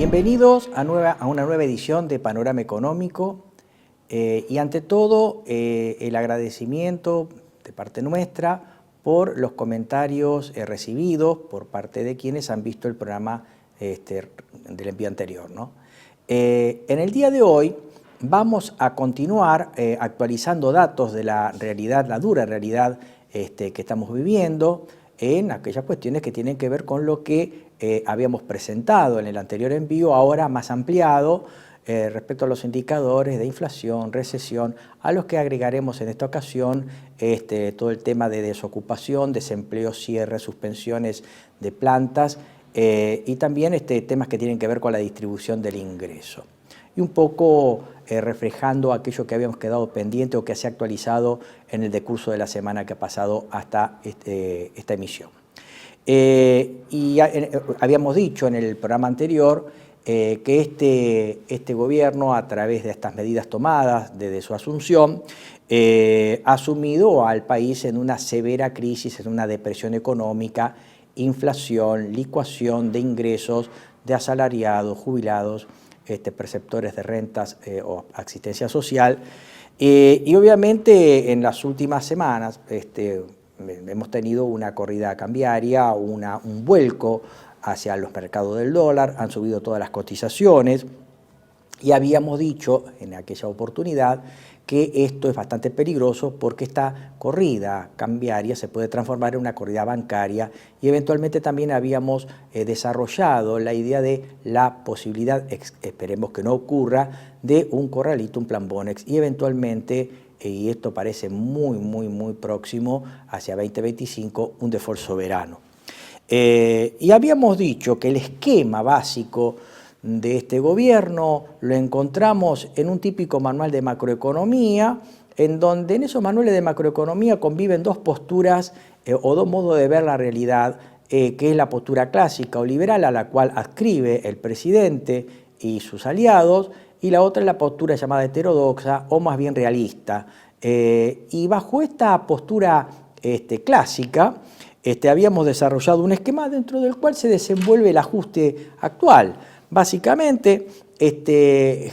Bienvenidos a una nueva edición de Panorama Económico y ante todo el agradecimiento de parte nuestra por los comentarios recibidos por parte de quienes han visto el programa del envío anterior, ¿no? En el día de hoy vamos a continuar actualizando datos de la realidad, la dura realidad que estamos viviendo en aquellas cuestiones que tienen que ver con lo que habíamos presentado en el anterior envío, ahora más ampliado respecto a los indicadores de inflación, recesión, a los que agregaremos en esta ocasión todo el tema de desocupación, desempleo, cierre, suspensiones de plantas y también temas que tienen que ver con la distribución del ingreso. Y un poco reflejando aquello que habíamos quedado pendiente o que se ha actualizado en el decurso de la semana que ha pasado hasta esta emisión. Habíamos dicho en el programa anterior que este gobierno, a través de estas medidas tomadas desde su asunción, ha sumido al país en una severa crisis, en una depresión económica, inflación, licuación de ingresos de asalariados, jubilados, perceptores de rentas o asistencia social. Y obviamente en las últimas semanas hemos tenido una corrida cambiaria, un vuelco hacia los mercados del dólar, han subido todas las cotizaciones y habíamos dicho en aquella oportunidad que esto es bastante peligroso porque esta corrida cambiaria se puede transformar en una corrida bancaria y eventualmente también habíamos desarrollado la idea de la posibilidad, esperemos que no ocurra, de un corralito, un plan Bonex y eventualmente, y esto parece muy próximo, hacia 2025, un default soberano. Y habíamos dicho que el esquema básico de este gobierno lo encontramos en un típico manual de macroeconomía, en donde en esos manuales de macroeconomía conviven dos posturas o dos modos de ver la realidad, que es la postura clásica o liberal a la cual adscribe el presidente y sus aliados, y la otra es la postura llamada heterodoxa o más bien realista. Y bajo esta postura clásica, habíamos desarrollado un esquema dentro del cual se desenvuelve el ajuste actual. Básicamente,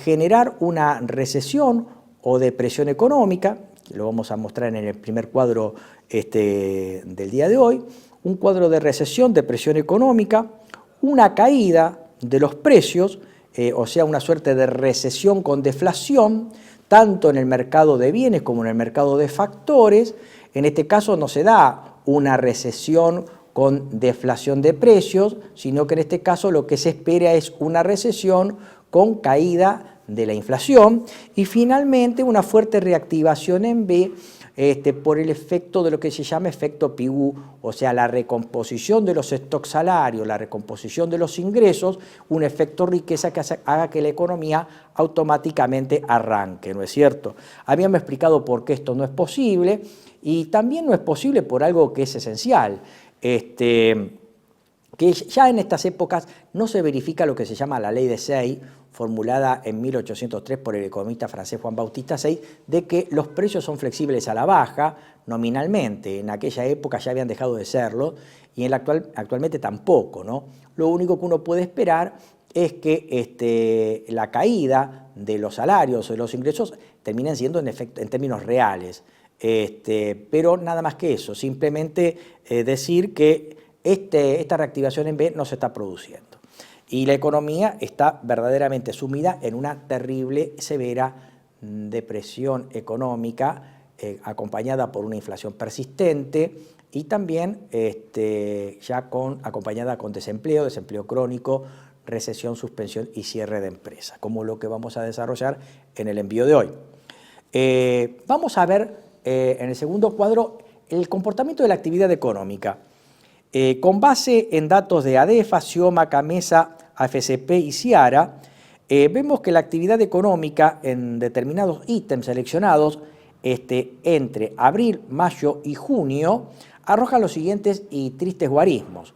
generar una recesión o depresión económica, que lo vamos a mostrar en el primer cuadro del día de hoy, un cuadro de recesión, depresión económica, una caída de los precios, o sea, una suerte de recesión con deflación, tanto en el mercado de bienes como en el mercado de factores. En este caso no se da una recesión con deflación de precios, sino que en este caso lo que se espera es una recesión con caída de la inflación y finalmente una fuerte reactivación en B por el efecto de lo que se llama efecto Pigou, o sea, la recomposición de los stocks salarios, la recomposición de los ingresos, un efecto riqueza que haga que la economía automáticamente arranque, ¿no es cierto? Habíamos explicado por qué esto no es posible y también no es posible por algo que es esencial, que ya en estas épocas no se verifica lo que se llama la ley de Say, formulada en 1803 por el economista francés Juan Bautista Say, de que los precios son flexibles a la baja nominalmente. En aquella época ya habían dejado de serlo y actualmente tampoco, ¿no? Lo único que uno puede esperar es que la caída de los salarios o de los ingresos terminen siendo en términos reales. Pero nada más que eso, simplemente decir que esta reactivación en B no se está produciendo. Y la economía está verdaderamente sumida en una terrible, severa depresión económica, acompañada por una inflación persistente y también acompañada con desempleo crónico, recesión, suspensión y cierre de empresas, como lo que vamos a desarrollar en el envío de hoy. Vamos a ver en el segundo cuadro el comportamiento de la actividad económica. Con base en datos de ADEFA, SIOMA, CAMESA, AFCP y CIARA, vemos que la actividad económica en determinados ítems seleccionados entre abril, mayo y junio arroja los siguientes y tristes guarismos.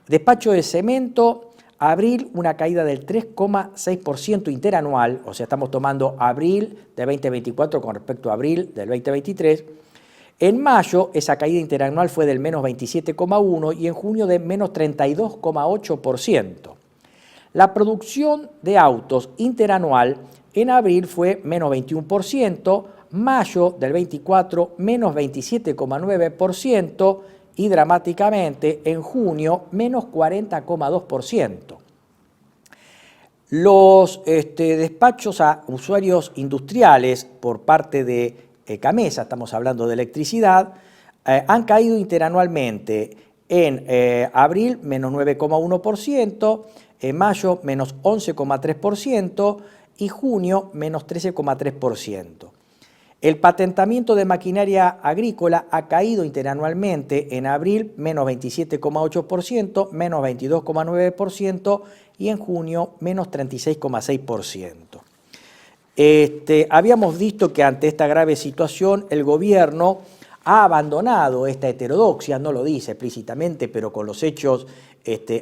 Despacho de cemento, abril una caída del 3,6% interanual, o sea, estamos tomando abril de 2024 con respecto a abril del 2023. En mayo esa caída interanual fue del menos 27,1% y en junio de menos 32,8%. La producción de autos interanual en abril fue menos 21%, mayo del 24 menos 27,9% y dramáticamente en junio menos 40,2%. Los despachos a usuarios industriales por parte de Camesa, estamos hablando de electricidad, han caído interanualmente en abril menos 9,1%, en mayo menos 11,3% y junio menos 13,3%. El patentamiento de maquinaria agrícola ha caído interanualmente en abril menos 27,8%, menos 22,9% y en junio menos 36,6%. Habíamos visto que ante esta grave situación el gobierno ha abandonado esta heterodoxia, no lo dice explícitamente, pero con los hechos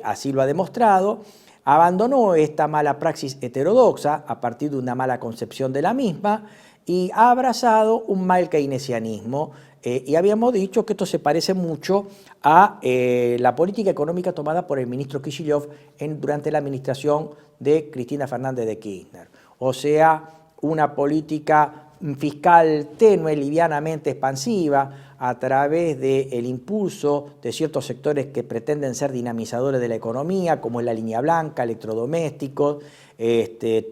así lo ha demostrado, abandonó esta mala praxis heterodoxa a partir de una mala concepción de la misma y ha abrazado un mal keynesianismo. Y habíamos dicho que esto se parece mucho a la política económica tomada por el ministro Kicillof durante la administración de Cristina Fernández de Kirchner. O sea, una política fiscal tenue, livianamente expansiva, a través del impulso de ciertos sectores que pretenden ser dinamizadores de la economía, como es la línea blanca, electrodomésticos,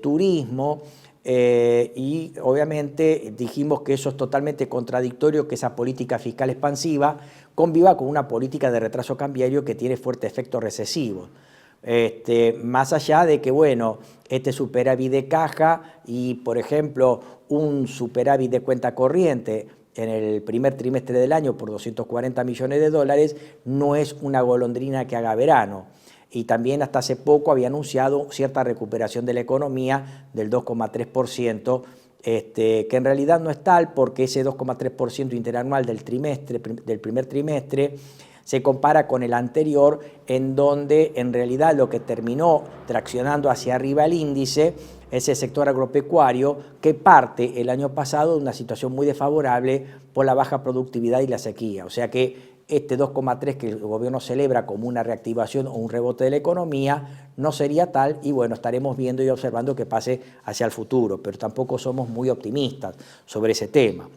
turismo, y obviamente dijimos que eso es totalmente contradictorio, que esa política fiscal expansiva conviva con una política de retraso cambiario que tiene fuerte efecto recesivo. Más allá de que, bueno, este superávit de caja y, por ejemplo, un superávit de cuenta corriente en el primer trimestre del año por 240 millones de dólares no es una golondrina que haga verano. Y también hasta hace poco había anunciado cierta recuperación de la economía del 2,3%, que en realidad no es tal porque ese 2,3% interanual del primer trimestre se compara con el anterior, en donde en realidad lo que terminó traccionando hacia arriba el índice es el sector agropecuario, que parte el año pasado de una situación muy desfavorable por la baja productividad y la sequía. O sea que este 2,3 que el gobierno celebra como una reactivación o un rebote de la economía no sería tal, y bueno, estaremos viendo y observando que pase hacia el futuro, pero tampoco somos muy optimistas sobre ese tema.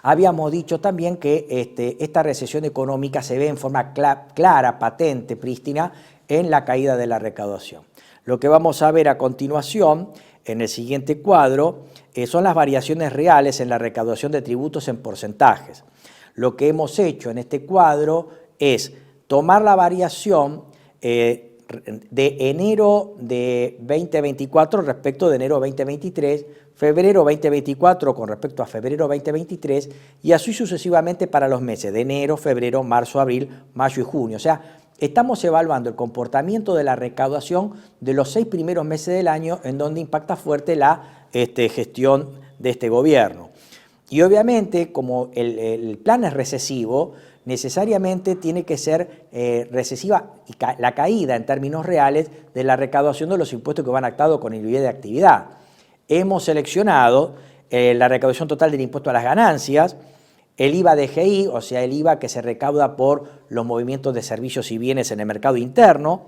Habíamos dicho también que esta recesión económica se ve en forma clara, patente, prístina, en la caída de la recaudación. Lo que vamos a ver a continuación, en el siguiente cuadro, son las variaciones reales en la recaudación de tributos en porcentajes. Lo que hemos hecho en este cuadro es tomar la variación de enero de 2024 respecto de enero 2023, febrero 2024 con respecto a febrero 2023 y así sucesivamente para los meses de enero, febrero, marzo, abril, mayo y junio. O sea, estamos evaluando el comportamiento de la recaudación de los 6 primeros meses del año, en donde impacta fuerte la gestión de este gobierno. Y obviamente, como el plan es recesivo, necesariamente tiene que ser recesiva la caída en términos reales de la recaudación de los impuestos que van actados con el nivel de actividad. Hemos seleccionado la recaudación total del impuesto a las ganancias, el IVA DGI, o sea, el IVA que se recauda por los movimientos de servicios y bienes en el mercado interno,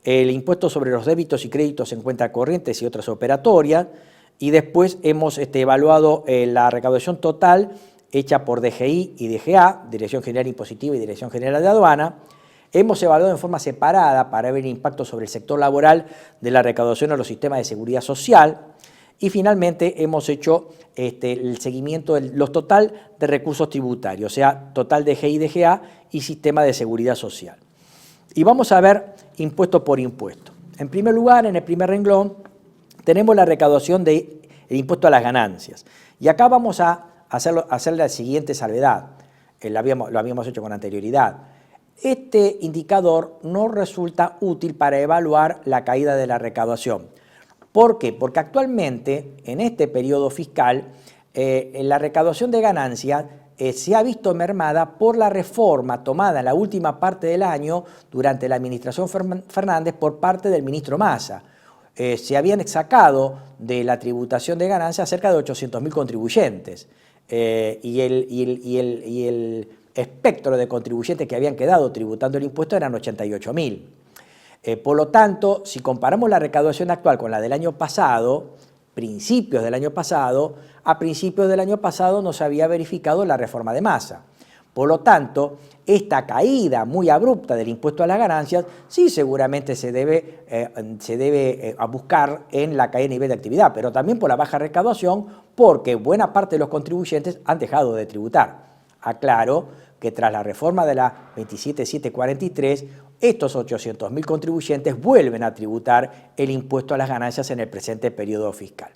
el impuesto sobre los débitos y créditos en cuentas corrientes y otras operatorias, y después hemos evaluado la recaudación total hecha por DGI y DGA, Dirección General Impositiva y Dirección General de Aduana. Hemos evaluado en forma separada para ver el impacto sobre el sector laboral de la recaudación a los sistemas de seguridad social. Y finalmente hemos hecho el seguimiento de los total de recursos tributarios, o sea, total DGI y DGA y sistema de seguridad social. Y vamos a ver impuesto por impuesto. En primer lugar, en el primer renglón, tenemos la recaudación del impuesto a las ganancias. Y acá vamos a hacer la siguiente salvedad, lo habíamos hecho con anterioridad. Este indicador no resulta útil para evaluar la caída de la recaudación. ¿Por qué? Porque actualmente, en este periodo fiscal, la recaudación de ganancias se ha visto mermada por la reforma tomada en la última parte del año durante la administración Fernández por parte del ministro Massa. Se habían sacado de la tributación de ganancias cerca de 800.000 contribuyentes y el espectro de contribuyentes que habían quedado tributando el impuesto eran 88.000. Por lo tanto, si comparamos la recaudación actual con la del año pasado, principios del año pasado, a principios del año pasado no se había verificado la reforma de Massa. Por lo tanto, esta caída muy abrupta del impuesto a las ganancias sí seguramente se debe a buscar en la caída de nivel de actividad, pero también por la baja recaudación, porque buena parte de los contribuyentes han dejado de tributar. Aclaro que tras la reforma de la 27743, estos 800.000 contribuyentes vuelven a tributar el impuesto a las ganancias en el presente periodo fiscal.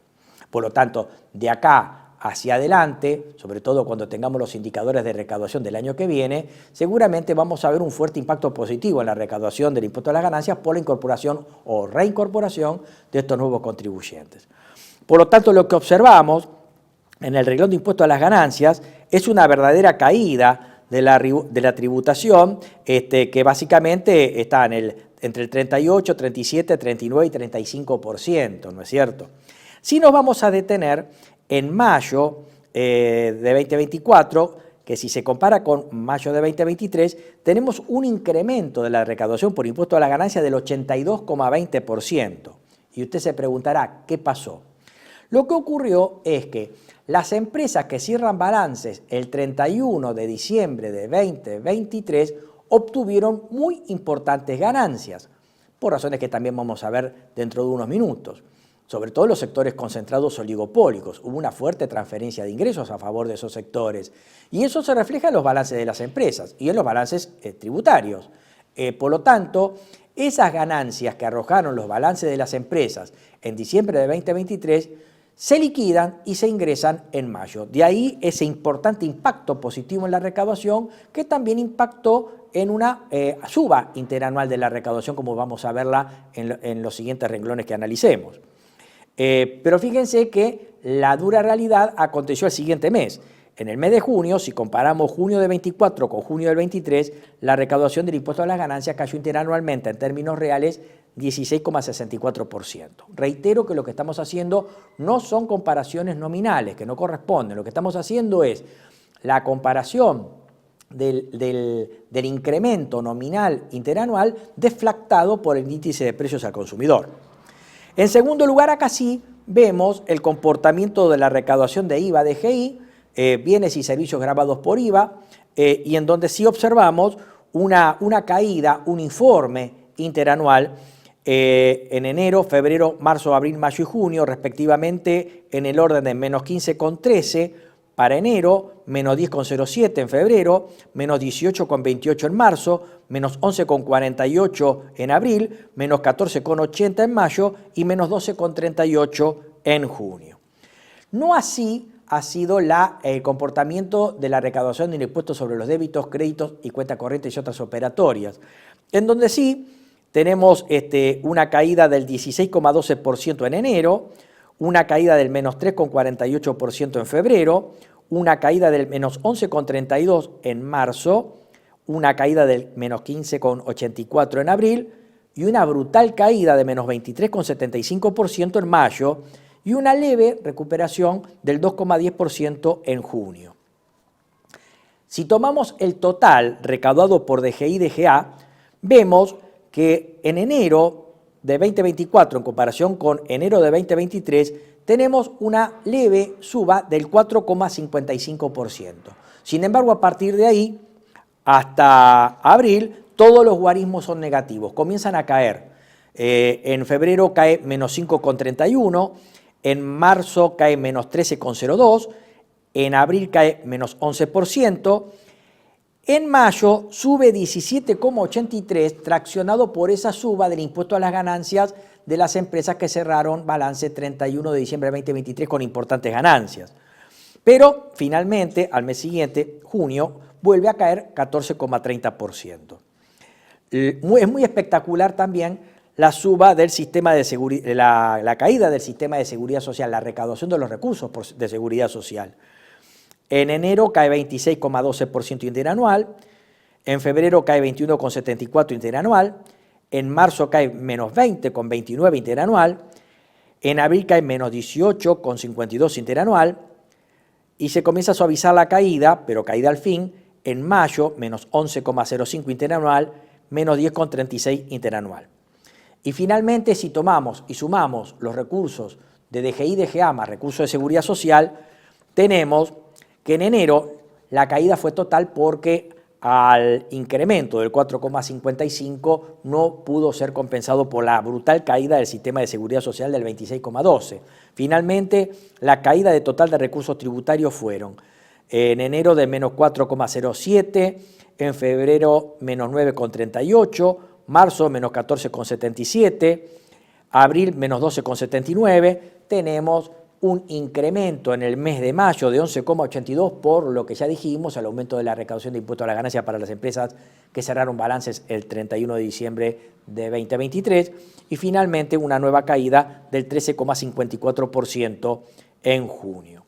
Por lo tanto, de acá hacia adelante, sobre todo cuando tengamos los indicadores de recaudación del año que viene, seguramente vamos a ver un fuerte impacto positivo en la recaudación del impuesto a las ganancias por la incorporación o reincorporación de estos nuevos contribuyentes. Por lo tanto, lo que observamos en el renglón de impuesto a las ganancias es una verdadera caída de la tributación, que básicamente está entre el 38, 37, 39 y 35%, ¿no es cierto? Si nos vamos a detener en mayo de 2024, que si se compara con mayo de 2023, tenemos un incremento de la recaudación por impuesto a la ganancia del 82,20%. Y usted se preguntará, ¿qué pasó? Lo que ocurrió es que las empresas que cierran balances el 31 de diciembre de 2023 obtuvieron muy importantes ganancias, por razones que también vamos a ver dentro de unos minutos. Sobre todo en los sectores concentrados oligopólicos. Hubo una fuerte transferencia de ingresos a favor de esos sectores. Y eso se refleja en los balances de las empresas y en los balances tributarios. Por lo tanto, esas ganancias que arrojaron los balances de las empresas en diciembre de 2023 se liquidan y se ingresan en mayo. De ahí ese importante impacto positivo en la recaudación, que también impactó en una suba interanual de la recaudación, como vamos a verla en los siguientes renglones que analicemos. Pero fíjense que la dura realidad aconteció el siguiente mes. En el mes de junio, si comparamos junio de 24 con junio del 23, la recaudación del impuesto a las ganancias cayó interanualmente en términos reales 16,64%. Reitero que lo que estamos haciendo no son comparaciones nominales, que no corresponden. Lo que estamos haciendo es la comparación del incremento nominal interanual deflactado por el índice de precios al consumidor. En segundo lugar, acá sí vemos el comportamiento de la recaudación de IVA, DGI, bienes y servicios gravados por IVA, y en donde sí observamos una caída uniforme interanual en enero, febrero, marzo, abril, mayo y junio, respectivamente en el orden de menos 15,13 para enero, menos 10,07 en febrero, menos 18,28 en marzo, menos 11,48 en abril, menos 14,80 en mayo y menos 12,38 en junio. No así ha sido el comportamiento de la recaudación del impuesto sobre los débitos, créditos y cuentas corrientes y otras operatorias, en donde sí tenemos una caída del 16,12% en enero, una caída del menos 3,48% en febrero, una caída del menos 11,32% en marzo, una caída del menos 15,84% en abril y una brutal caída de menos 23,75% en mayo y una leve recuperación del 2,10% en junio. Si tomamos el total recaudado por DGI y DGA, vemos que en enero de 2024, en comparación con enero de 2023, tenemos una leve suba del 4,55%. Sin embargo, a partir de ahí, hasta abril, todos los guarismos son negativos, comienzan a caer. En febrero cae menos 5,31%, en marzo cae menos 13,02%, en abril cae menos 11%, en mayo sube 17,83%, traccionado por esa suba del impuesto a las ganancias de las empresas que cerraron balance 31 de diciembre de 2023 con importantes ganancias. Pero finalmente, al mes siguiente, junio, vuelve a caer 14,30%. Es muy espectacular también la suba del sistema de seguridad, la caída del sistema de seguridad social, la recaudación de los recursos de seguridad social. En enero cae 26,12% interanual, en febrero cae 21,74% interanual, en marzo cae menos 20,29% interanual, en abril cae menos 18,52% interanual y se comienza a suavizar la caída, pero caída al fin, en mayo menos 11,05% interanual, menos 10,36% interanual. Y finalmente, si tomamos y sumamos los recursos de DGI y DGA más recursos de seguridad social, tenemos que en enero la caída fue total porque al incremento del 4,55 no pudo ser compensado por la brutal caída del sistema de seguridad social del 26,12. Finalmente, la caída de total de recursos tributarios fueron en enero de menos 4,07, en febrero menos 9,38, marzo menos 14,77, abril menos 12,79, tenemos un incremento en el mes de mayo de 11,82 por lo que ya dijimos, el aumento de la recaudación de impuestos a la ganancia para las empresas que cerraron balances el 31 de diciembre de 2023 y finalmente una nueva caída del 13,54% en junio.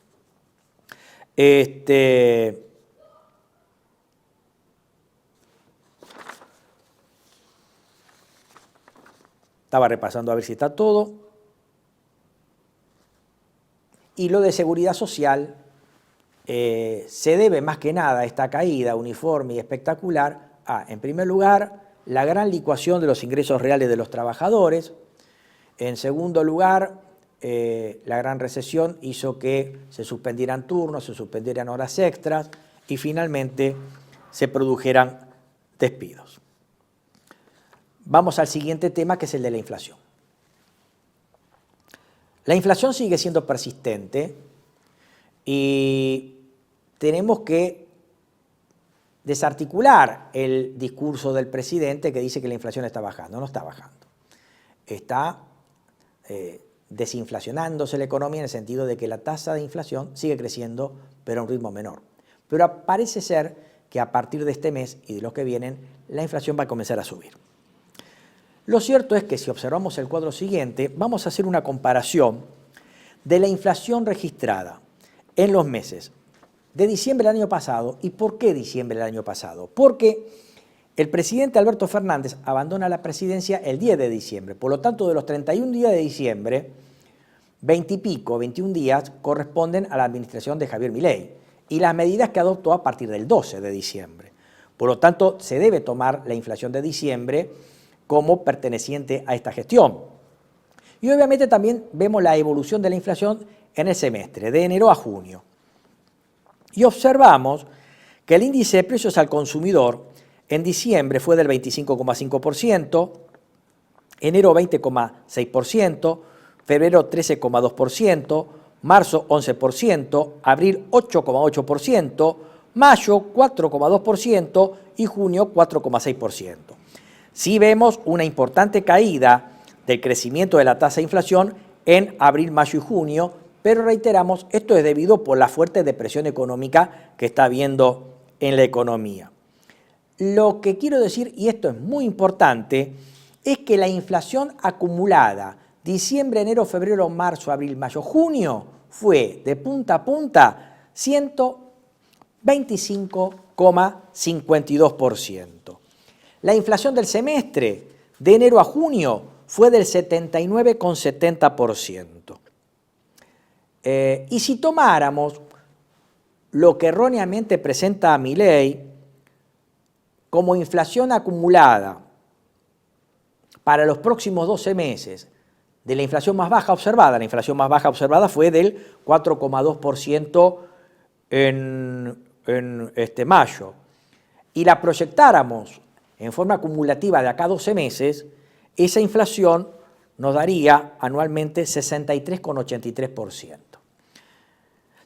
Estaba repasando a ver si está todo. Y lo de seguridad social se debe más que nada a esta caída uniforme y espectacular a, en primer lugar, la gran licuación de los ingresos reales de los trabajadores. En segundo lugar, la gran recesión hizo que se suspendieran turnos, se suspendieran horas extras y finalmente se produjeran despidos. Vamos al siguiente tema, que es el de la inflación. La inflación sigue siendo persistente y tenemos que desarticular el discurso del presidente que dice que la inflación está bajando. No está bajando. Está desinflacionándose la economía en el sentido de que la tasa de inflación sigue creciendo, pero a un ritmo menor. Pero parece ser que a partir de este mes y de los que vienen, la inflación va a comenzar a subir. Lo cierto es que si observamos el cuadro siguiente, vamos a hacer una comparación de la inflación registrada en los meses de diciembre del año pasado. ¿Y por qué diciembre del año pasado? Porque el presidente Alberto Fernández abandona la presidencia el 10 de diciembre. Por lo tanto, de los 31 días de diciembre, 20 y pico, 21 días, corresponden a la administración de Javier Milei y las medidas que adoptó a partir del 12 de diciembre. Por lo tanto, se debe tomar la inflación de diciembre como perteneciente a esta gestión. Y obviamente también vemos la evolución de la inflación en el semestre, de enero a junio. Y observamos que el índice de precios al consumidor en diciembre fue del 25,5%, enero 20,6%, febrero 13,2%, marzo 11%, abril 8,8%, mayo 4,2% y junio 4,6%. Sí vemos una importante caída del crecimiento de la tasa de inflación en abril, mayo y junio, pero reiteramos, esto es debido por la fuerte depresión económica que está habiendo en la economía. Lo que quiero decir, y esto es muy importante, es que la inflación acumulada diciembre, enero, febrero, marzo, abril, mayo, junio fue de punta a punta 125,52%. La inflación del semestre de enero a junio fue del 79,70%. Y si tomáramos lo que erróneamente presenta a Milei como inflación acumulada para los próximos 12 meses de la inflación más baja observada, la inflación más baja observada fue del 4,2% en mayo, y la proyectáramos en forma acumulativa de acá a 12 meses, esa inflación nos daría anualmente 63,83%.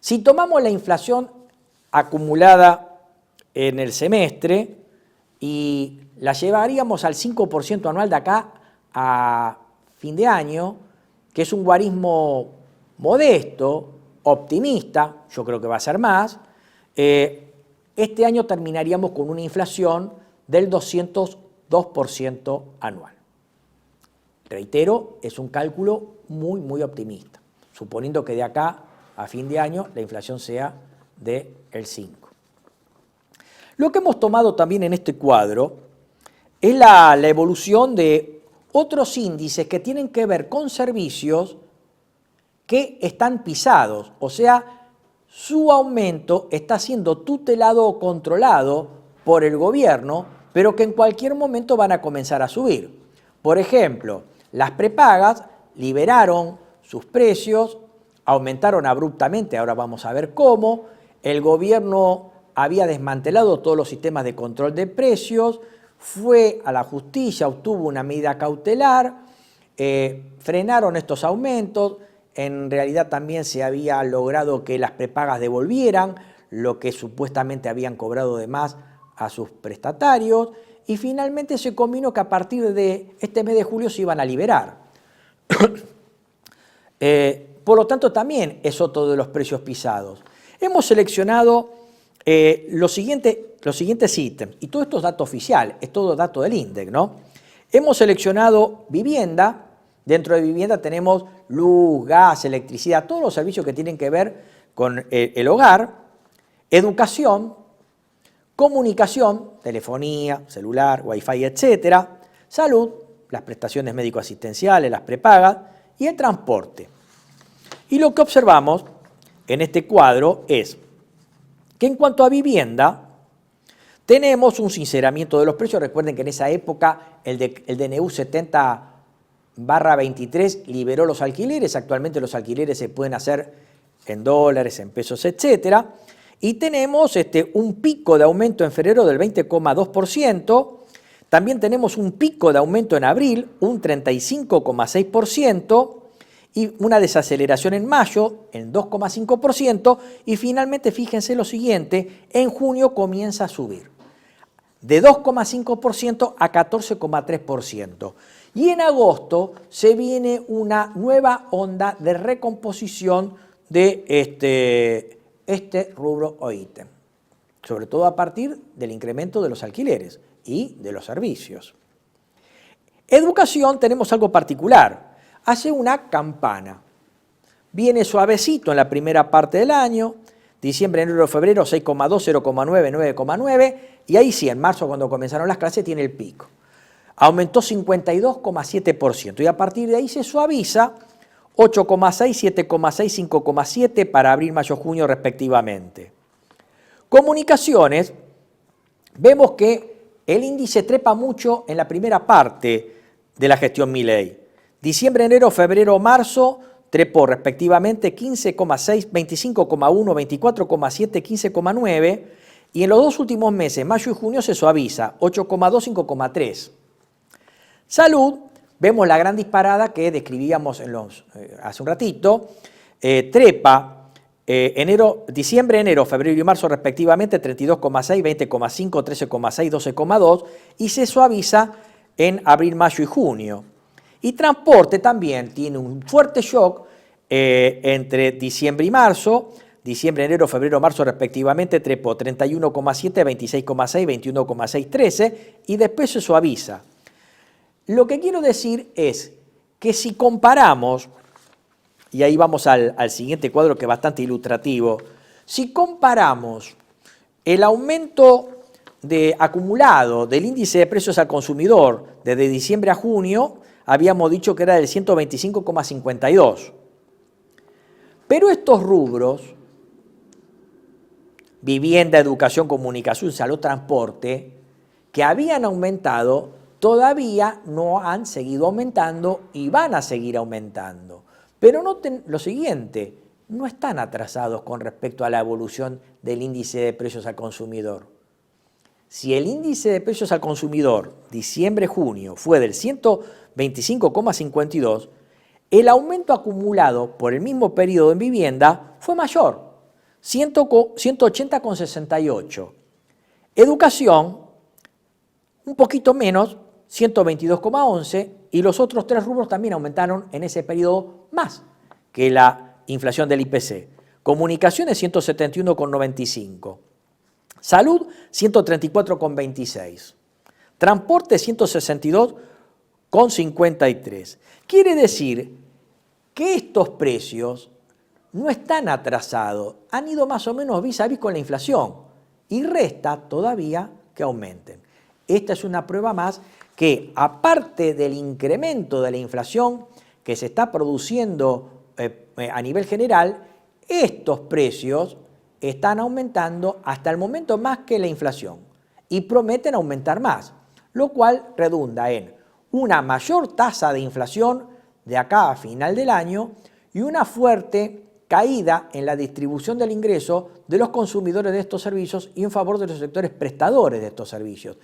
Si tomamos la inflación acumulada en el semestre y la llevaríamos al 5% anual de acá a fin de año, que es un guarismo modesto, optimista, yo creo que va a ser más, este año terminaríamos con una inflación del 202% anual. Reitero, es un cálculo muy, muy optimista, suponiendo que de acá a fin de año la inflación sea del 5%. Lo que hemos tomado también en este cuadro es la evolución de otros índices que tienen que ver con servicios que están pisados, o sea, su aumento está siendo tutelado o controlado por el gobierno, pero que en cualquier momento van a comenzar a subir. Por ejemplo, Las prepagas liberaron sus precios, aumentaron abruptamente, ahora vamos a ver cómo. El gobierno había desmantelado todos los sistemas de control de precios, fue a la justicia, obtuvo una medida cautelar, frenaron estos aumentos. En realidad también se había logrado que las prepagas devolvieran lo que supuestamente habían cobrado de más a sus prestatarios, y finalmente se combinó que a partir de este mes de julio se iban a liberar. Por lo tanto, también es otro de los precios pisados. Hemos seleccionado los siguientes ítems, y todo esto es dato oficial, es todo dato del INDEC, ¿no? Hemos seleccionado vivienda. Dentro de vivienda tenemos luz, gas, electricidad, todos los servicios que tienen que ver con el hogar, educación, comunicación, telefonía, celular, wifi, etcétera, salud, las prestaciones médico-asistenciales, las prepagas y el transporte. Y lo que observamos en este cuadro es que en cuanto a vivienda, tenemos un sinceramiento de los precios. Recuerden que en esa época el DNU 70/23 liberó los alquileres. Actualmente los alquileres se pueden hacer en dólares, en pesos, etcétera. Y tenemos un pico de aumento en febrero del 20,2%. También tenemos un pico de aumento en abril, un 35,6%. Y una desaceleración en mayo, en 2,5%. Y finalmente, fíjense lo siguiente, en junio comienza a subir de 2,5% a 14,3%. Y en agosto se viene una nueva onda de recomposición de este rubro o ítem, sobre todo a partir del incremento de los alquileres y de los servicios. Educación, tenemos algo particular, hace una campana, viene suavecito en la primera parte del año, diciembre, enero, febrero 6,2, 0,9, 9,9, y ahí sí, en marzo cuando comenzaron las clases tiene el pico. Aumentó 52,7% y a partir de ahí se suaviza 8,6, 7,6, 5,7 para abril, mayo, junio respectivamente. Comunicaciones, vemos que el índice trepa mucho en la primera parte de la gestión Milei. Diciembre, enero, febrero, marzo trepó respectivamente 15,6, 25,1, 24,7, 15,9 y en los dos últimos meses, mayo y junio, se suaviza 8,2, 5,3. Salud, vemos la gran disparada que describíamos hace un ratito, trepa diciembre, enero, febrero y marzo respectivamente 32,6, 20,5, 13,6, 12,2 y se suaviza en abril, mayo y junio. Y transporte también tiene un fuerte shock entre diciembre y marzo, diciembre, enero, febrero, marzo respectivamente trepó 31,7, 26,6, 21,6, 13 y después se suaviza. Lo que quiero decir es que si comparamos, y ahí vamos al siguiente cuadro que es bastante ilustrativo, si comparamos el aumento acumulado del índice de precios al consumidor desde diciembre a junio, habíamos dicho que era del 125,52. Pero estos rubros, vivienda, educación, comunicación, salud, transporte, que habían aumentado, todavía no han seguido aumentando y van a seguir aumentando. Pero noten lo siguiente, no están atrasados con respecto a la evolución del índice de precios al consumidor. Si el índice de precios al consumidor diciembre-junio fue del 125,52, el aumento acumulado por el mismo periodo en vivienda fue mayor, 180,68. Educación, un poquito menos, 122,11, y los otros tres rubros también aumentaron en ese periodo más que la inflación del IPC. Comunicaciones, 171,95. Salud, 134,26. Transporte, 162,53. Quiere decir que estos precios no están atrasados, han ido más o menos vis a vis con la inflación y resta todavía que aumenten. Esta es una prueba más que, aparte del incremento de la inflación que se está produciendo a nivel general, estos precios están aumentando hasta el momento más que la inflación y prometen aumentar más, lo cual redunda en una mayor tasa de inflación de acá a final del año y una fuerte caída en la distribución del ingreso de los consumidores de estos servicios y en favor de los sectores prestadores de estos servicios.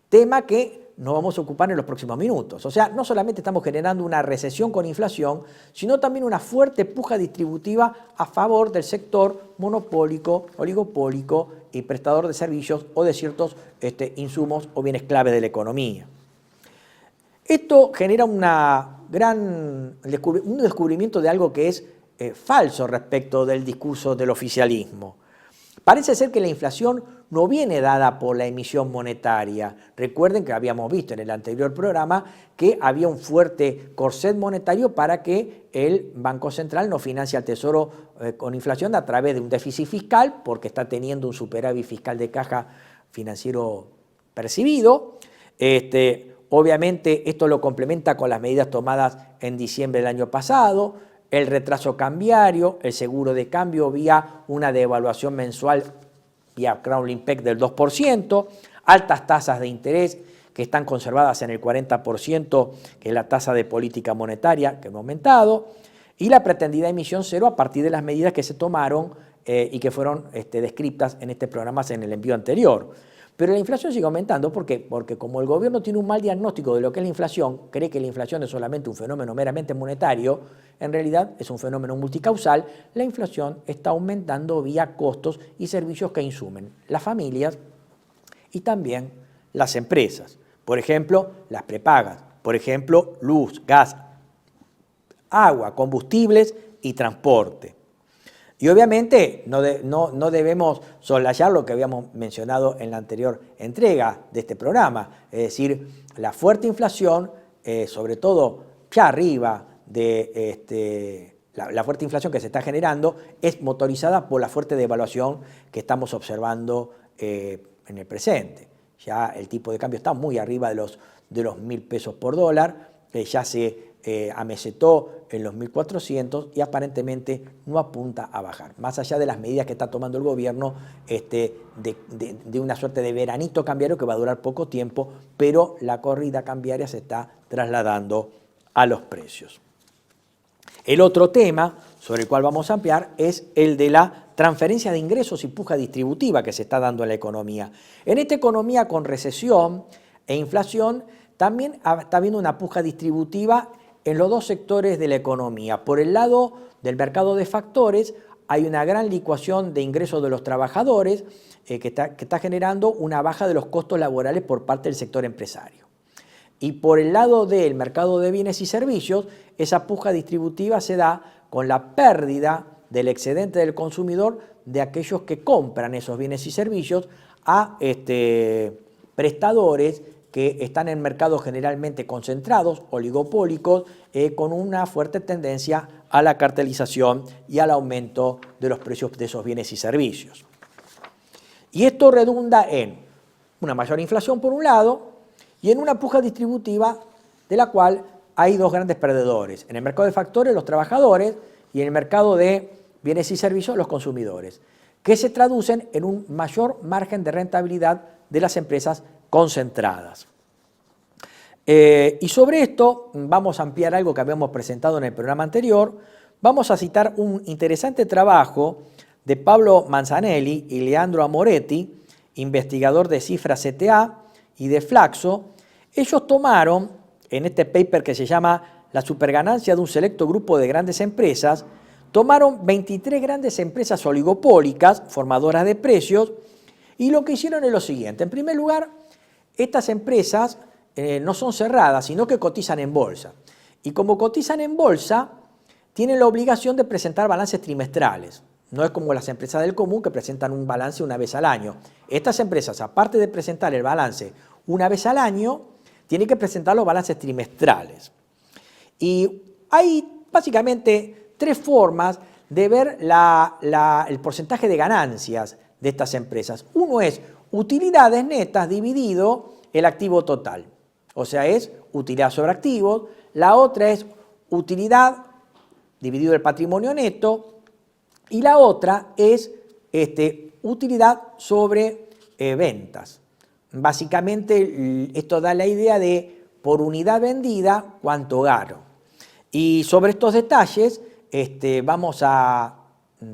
Tema que nos vamos a ocupar en los próximos minutos. O sea, no solamente estamos generando una recesión con inflación, sino también una fuerte puja distributiva a favor del sector monopólico, oligopólico y prestador de servicios o de ciertos insumos o bienes clave de la economía. Esto genera un descubrimiento de algo que es falso respecto del discurso del oficialismo. Parece ser que la inflación no viene dada por la emisión monetaria. Recuerden que habíamos visto en el anterior programa que había un fuerte corset monetario para que el Banco Central no financie al Tesoro con inflación a través de un déficit fiscal, porque está teniendo un superávit fiscal de caja financiero percibido. Obviamente esto lo complementa con las medidas tomadas en diciembre del año pasado, el retraso cambiario, el seguro de cambio vía una devaluación mensual vía Crown Limpec del 2%, altas tasas de interés que están conservadas en el 40%, que es la tasa de política monetaria que hemos aumentado, y la pretendida emisión cero a partir de las medidas que se tomaron y que fueron descritas en este programa en el envío anterior. Pero la inflación sigue aumentando, ¿por qué? Porque como el gobierno tiene un mal diagnóstico de lo que es la inflación, cree que la inflación es solamente un fenómeno meramente monetario, en realidad es un fenómeno multicausal, la inflación está aumentando vía costos y servicios que insumen las familias y también las empresas. Por ejemplo, las prepagas, por ejemplo, luz, gas, agua, combustibles y transporte. Y obviamente no debemos soslayar lo que habíamos mencionado en la anterior entrega de este programa, es decir, la fuerte inflación, sobre todo ya arriba de la fuerte inflación que se está generando, es motorizada por la fuerte devaluación que estamos observando en el presente. Ya el tipo de cambio está muy arriba de los 1.000 pesos por dólar, ya se amesetó en los 1.400 y aparentemente no apunta a bajar. Más allá de las medidas que está tomando el gobierno de una suerte de veranito cambiario que va a durar poco tiempo, pero la corrida cambiaria se está trasladando a los precios. El otro tema sobre el cual vamos a ampliar es el de la transferencia de ingresos y puja distributiva que se está dando en la economía. En esta economía con recesión e inflación también está habiendo una puja distributiva en los dos sectores de la economía. Por el lado del mercado de factores hay una gran licuación de ingresos de los trabajadores que está generando una baja de los costos laborales por parte del sector empresario. Y por el lado del mercado de bienes y servicios, esa puja distributiva se da con la pérdida del excedente del consumidor de aquellos que compran esos bienes y servicios a prestadores que están en mercados generalmente concentrados, oligopólicos, con una fuerte tendencia a la cartelización y al aumento de los precios de esos bienes y servicios. Y esto redunda en una mayor inflación por un lado y en una puja distributiva de la cual hay dos grandes perdedores. En el mercado de factores, los trabajadores, y en el mercado de bienes y servicios, los consumidores, que se traducen en un mayor margen de rentabilidad de las empresas concentradas. Y sobre esto vamos a ampliar algo que habíamos presentado en el programa anterior. Vamos a citar un interesante trabajo de Pablo Manzanelli y Leandro Amoretti, investigador de Cifra CTA y de Flaxo. Ellos tomaron, en este paper que se llama La superganancia de un selecto grupo de grandes empresas, tomaron 23 grandes empresas oligopólicas, formadoras de precios, y lo que hicieron es lo siguiente. En primer lugar, estas empresas no son cerradas, sino que cotizan en bolsa. Y como cotizan en bolsa, tienen la obligación de presentar balances trimestrales. No es como las empresas del común que presentan un balance una vez al año. Estas empresas, aparte de presentar el balance una vez al año, tienen que presentar los balances trimestrales. Y hay básicamente tres formas de ver el porcentaje de ganancias de estas empresas. Uno es utilidades netas dividido el activo total. O sea, es utilidad sobre activos. La otra es utilidad dividido el patrimonio neto. Y la otra es utilidad sobre ventas. Básicamente esto da la idea de por unidad vendida cuánto gano. Y sobre estos detalles vamos a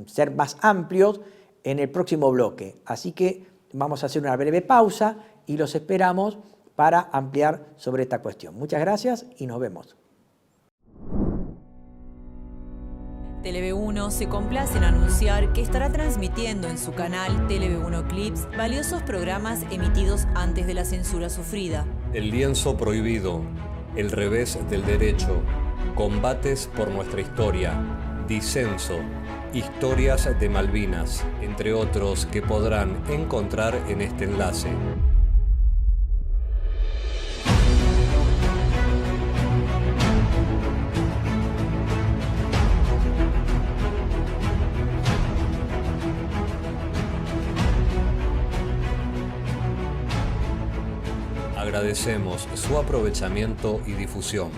ser más amplios en el próximo bloque. Así que vamos a hacer una breve pausa y los esperamos para ampliar sobre esta cuestión. Muchas gracias y nos vemos. TeleV1 se complace en anunciar que estará transmitiendo en su canal TeleV1 Clips valiosos programas emitidos antes de la censura sufrida. El lienzo prohibido, El revés del derecho, Combates por nuestra historia, Disenso, Historias de Malvinas, entre otros que podrán encontrar en este enlace. Agradecemos su aprovechamiento y difusión.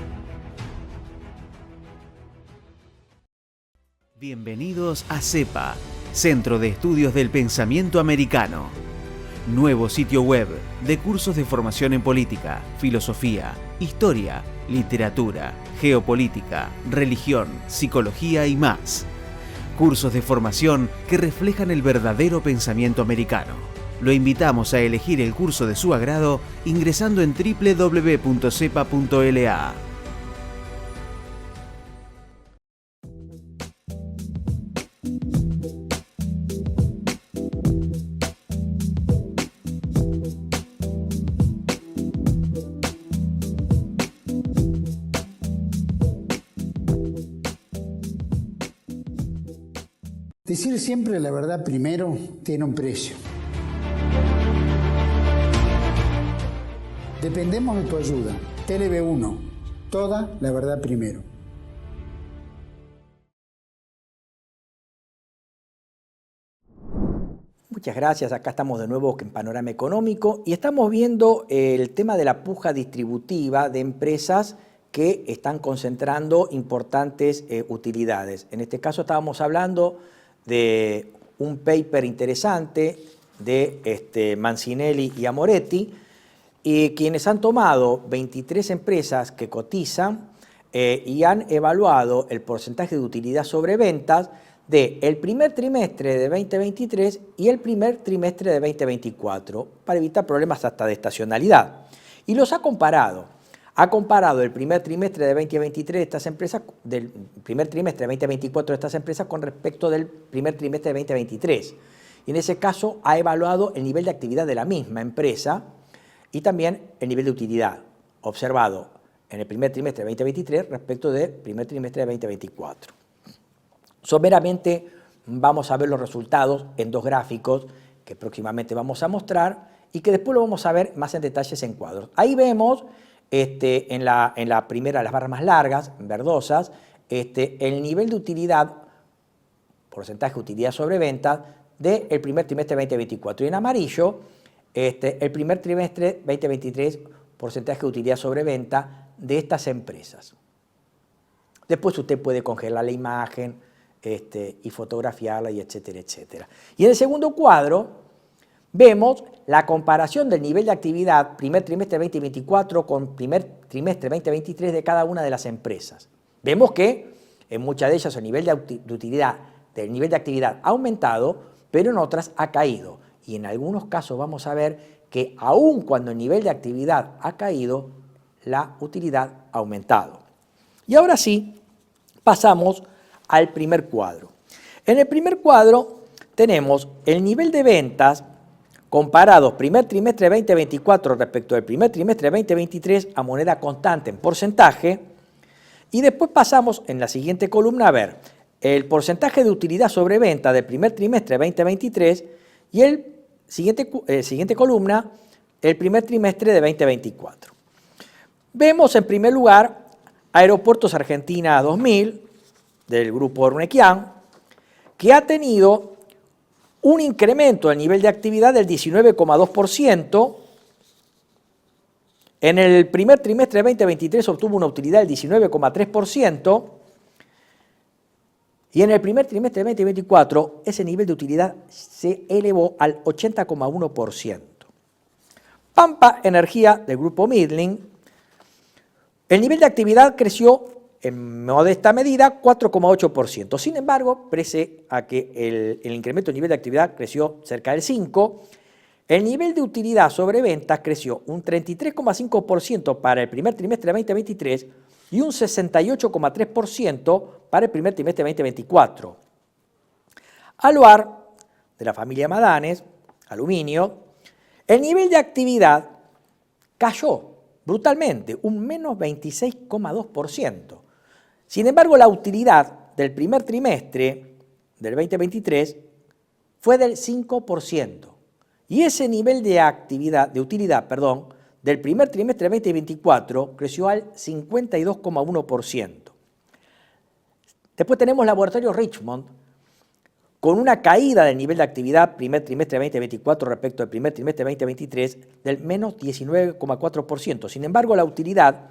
Bienvenidos a CEPA, Centro de Estudios del Pensamiento Americano. Nuevo sitio web de cursos de formación en política, filosofía, historia, literatura, geopolítica, religión, psicología y más. Cursos de formación que reflejan el verdadero pensamiento americano. Lo invitamos a elegir el curso de su agrado ingresando en www.cepa.la. Decir siempre la verdad primero tiene un precio. Dependemos de tu ayuda. TeleV1, toda la verdad primero. Muchas gracias, acá estamos de nuevo en Panorama Económico y estamos viendo el tema de la puja distributiva de empresas que están concentrando importantes utilidades. En este caso estábamos hablando de un paper interesante de Mancinelli y Amoretti, y quienes han tomado 23 empresas que cotizan y han evaluado el porcentaje de utilidad sobre ventas del primer trimestre de 2023 y el primer trimestre de 2024, para evitar problemas hasta de estacionalidad. Y los ha comparado. Ha comparado el primer trimestre de 2023 de estas empresas, del primer trimestre de 2024 de estas empresas con respecto del primer trimestre de 2023. Y en ese caso ha evaluado el nivel de actividad de la misma empresa y también el nivel de utilidad observado en el primer trimestre de 2023 respecto del primer trimestre de 2024. Someramente vamos a ver los resultados en dos gráficos que próximamente vamos a mostrar y que después lo vamos a ver más en detalles en cuadros. Ahí vemos en la primera, las barras más largas, verdosas, el nivel de utilidad, porcentaje de utilidad sobre ventas del primer trimestre de 2024. Y en amarillo, el primer trimestre 2023, porcentaje de utilidad sobre venta de estas empresas. Después usted puede congelar la imagen y fotografiarla y etcétera, etcétera. Y en el segundo cuadro vemos la comparación del nivel de actividad primer trimestre 2024 con primer trimestre 2023 de cada una de las empresas. Vemos que en muchas de ellas el nivel de utilidad, del nivel de actividad ha aumentado, pero en otras ha caído. Y en algunos casos vamos a ver que aun cuando el nivel de actividad ha caído, la utilidad ha aumentado. Y ahora sí, pasamos al primer cuadro. En el primer cuadro tenemos el nivel de ventas comparados primer trimestre de 2024 respecto al primer trimestre de 2023 a moneda constante en porcentaje, y después pasamos en la siguiente columna a ver el porcentaje de utilidad sobre venta del primer trimestre de 2023 y el siguiente columna el primer trimestre de 2024. Vemos en primer lugar Aeropuertos Argentina 2000 del grupo Ornequian, que ha tenido un incremento del nivel de actividad del 19,2%. En el primer trimestre de 2023 obtuvo una utilidad del 19,3%. Y en el primer trimestre de 2024 ese nivel de utilidad se elevó al 80,1%. Pampa Energía del grupo Midling El nivel de actividad creció en modesta medida 4,8%. Sin embargo, pese a que el incremento del nivel de actividad creció cerca del 5%, el nivel de utilidad sobre ventas creció un 33,5% para el primer trimestre de 2023 y un 68,3% para el primer trimestre de 2024. Aluar, de la familia Madanes, aluminio, el nivel de actividad cayó brutalmente, un menos 26,2%. Sin embargo, la utilidad del primer trimestre del 2023 fue del 5%. Y ese nivel de utilidad del primer trimestre de 2024 creció al 52,1%. Después tenemos Laboratorio Richmond, con una caída del nivel de actividad primer trimestre de 2024 respecto al primer trimestre de 2023 del menos 19,4%. Sin embargo, la utilidad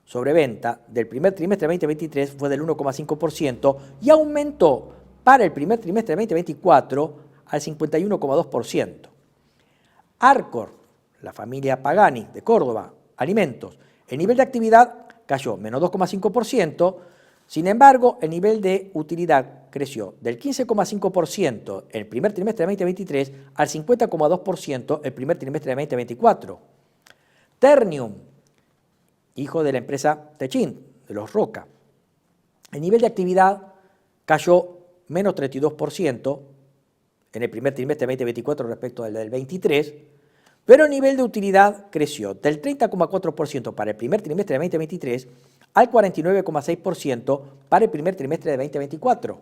sobre venta del primer trimestre de 2023 fue del 1,5% y aumentó para el primer trimestre de 2024 al 51,2%. Arcor, la familia Pagani de Córdoba, alimentos, el nivel de actividad cayó menos 2,5%, sin embargo, el nivel de utilidad creció del 15,5% el primer trimestre de 2023 al 50,2% el primer trimestre de 2024. Ternium, hijo de la empresa Techin, de los Roca, el nivel de actividad cayó menos 32% en el primer trimestre de 2024 respecto al del 23, pero el nivel de utilidad creció del 30,4% para el primer trimestre de 2023 al 49,6% para el primer trimestre de 2024.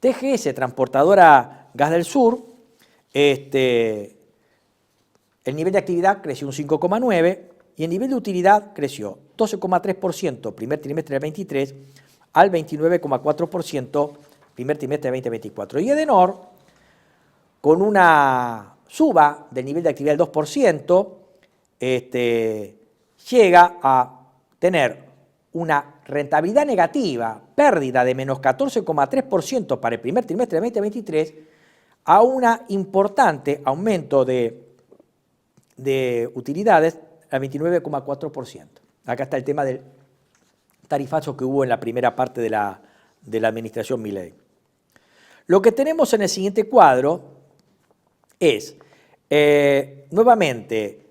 TGS, transportadora Gas del Sur, el nivel de actividad creció un 5,9% y el nivel de utilidad creció 12,3% primer trimestre de 2023 al 29,4% primer trimestre de 2024. Y Edenor, con una suba del nivel de actividad del 2%, llega a tener una rentabilidad negativa, pérdida de menos 14,3% para el primer trimestre de 2023, a un importante aumento de utilidades al 29,4%. Acá está el tema del tarifazo que hubo en la primera parte de la administración Milei. Lo que tenemos en el siguiente cuadro es, nuevamente,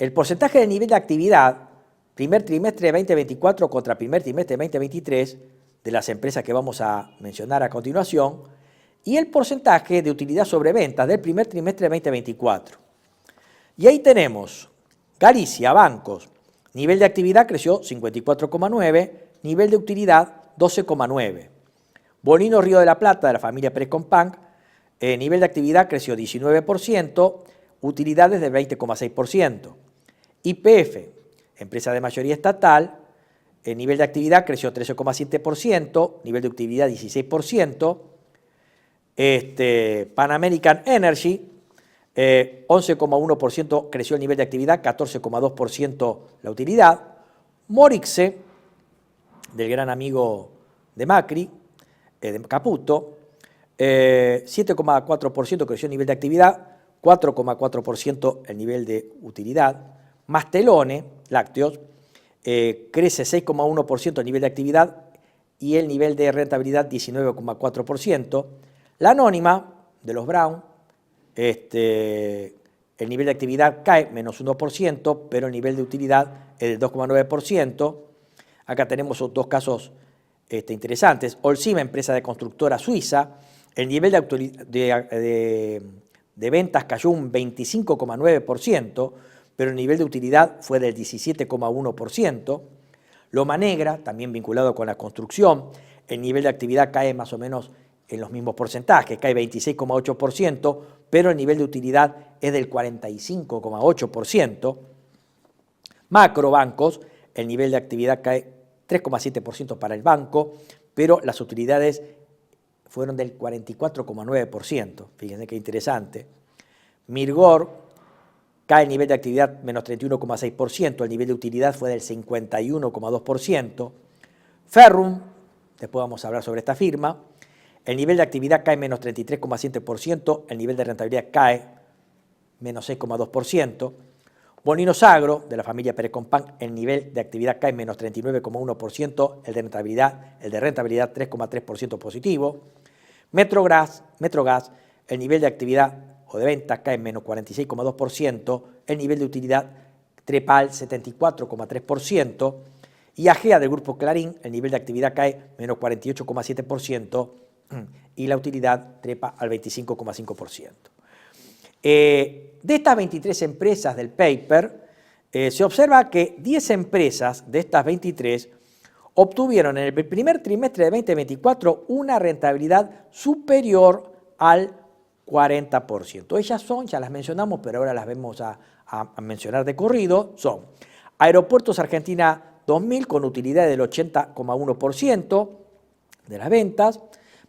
el porcentaje de nivel de actividad primer trimestre de 2024 contra primer trimestre de 2023 de las empresas que vamos a mencionar a continuación y el porcentaje de utilidad sobre ventas del primer trimestre de 2024. Y ahí tenemos Galicia, bancos, nivel de actividad creció 54,9, nivel de utilidad 12,9. Bonino Río de la Plata, de la familia Pérez Companc, nivel de actividad creció 19%, utilidades del 20,6%. YPF, empresa de mayoría estatal, el nivel de actividad creció 13,7%, nivel de utilidad 16%. Pan American Energy, 11,1% creció el nivel de actividad, 14,2% la utilidad. Morixe, del gran amigo de Macri, de Caputo, 7,4% creció el nivel de actividad, 4,4% el nivel de utilidad. Mastelone, lácteos, crece 6,1% el nivel de actividad y el nivel de rentabilidad 19,4%. La Anónima, de los Brown, el nivel de actividad cae menos 1%, pero el nivel de utilidad es del 2,9%. Acá tenemos dos casos interesantes. Holcim, empresa de constructora suiza, el nivel de ventas cayó un 25,9%, pero el nivel de utilidad fue del 17,1%. Loma Negra, también vinculado con la construcción, el nivel de actividad cae más o menos en los mismos porcentajes, cae 26,8%, pero el nivel de utilidad es del 45,8%. Macrobancos, el nivel de actividad cae 3,7% para el banco, pero las utilidades fueron del 44,9%. Fíjense qué interesante. Mirgor, cae el nivel de actividad menos 31,6%, el nivel de utilidad fue del 51,2%. Ferrum, después vamos a hablar sobre esta firma, el nivel de actividad cae menos 33,7%, el nivel de rentabilidad cae menos 6,2%. Molinos Agro, de la familia Pérez Compán, el nivel de actividad cae menos 39,1%, el de rentabilidad 3,3% positivo. Metrogas, el nivel de actividad o de ventas cae menos 46,2%, el nivel de utilidad trepa al 74,3%, y AGEA del Grupo Clarín, el nivel de actividad cae menos 48,7% y la utilidad trepa al 25,5%. De estas 23 empresas del paper, se observa que 10 empresas de estas 23 obtuvieron en el primer trimestre de 2024 una rentabilidad superior al 40%. Ellas son, ya las mencionamos, pero ahora las vamos a mencionar de corrido, son Aeropuertos Argentina 2000 con utilidad del 80,1% de las ventas,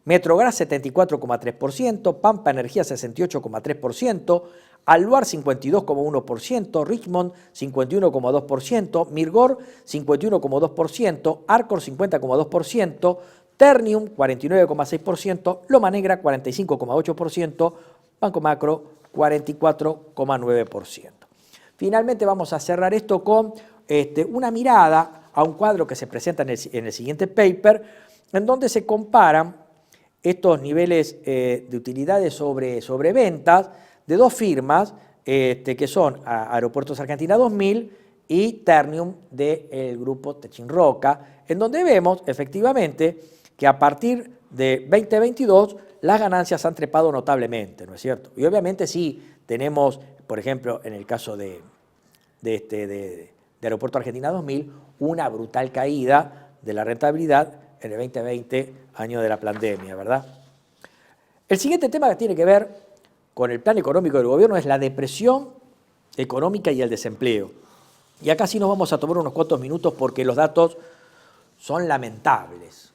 Metrogas 74,3%, Pampa Energía 68,3%, Alvar 52,1%, Richmond 51,2%, Mirgor 51,2%, Arcor 50,2%, Ternium 49,6%, Loma Negra 45,8%, Banco Macro 44,9%. Finalmente vamos a cerrar esto con una mirada a un cuadro que se presenta en el siguiente paper, en donde se comparan estos niveles de utilidades sobre ventas de dos firmas que son Aeropuertos Argentina 2000 y Ternium del grupo Techin Roca, en donde vemos efectivamente que a partir de 2022 las ganancias han trepado notablemente, ¿no es cierto? Y obviamente sí tenemos, por ejemplo, en el caso de Aeropuerto Argentina 2000, una brutal caída de la rentabilidad en el 2020, año de la pandemia, ¿verdad? El siguiente tema que tiene que ver con el plan económico del gobierno es la depresión económica y el desempleo. Y acá sí nos vamos a tomar unos cuantos minutos porque los datos son lamentables.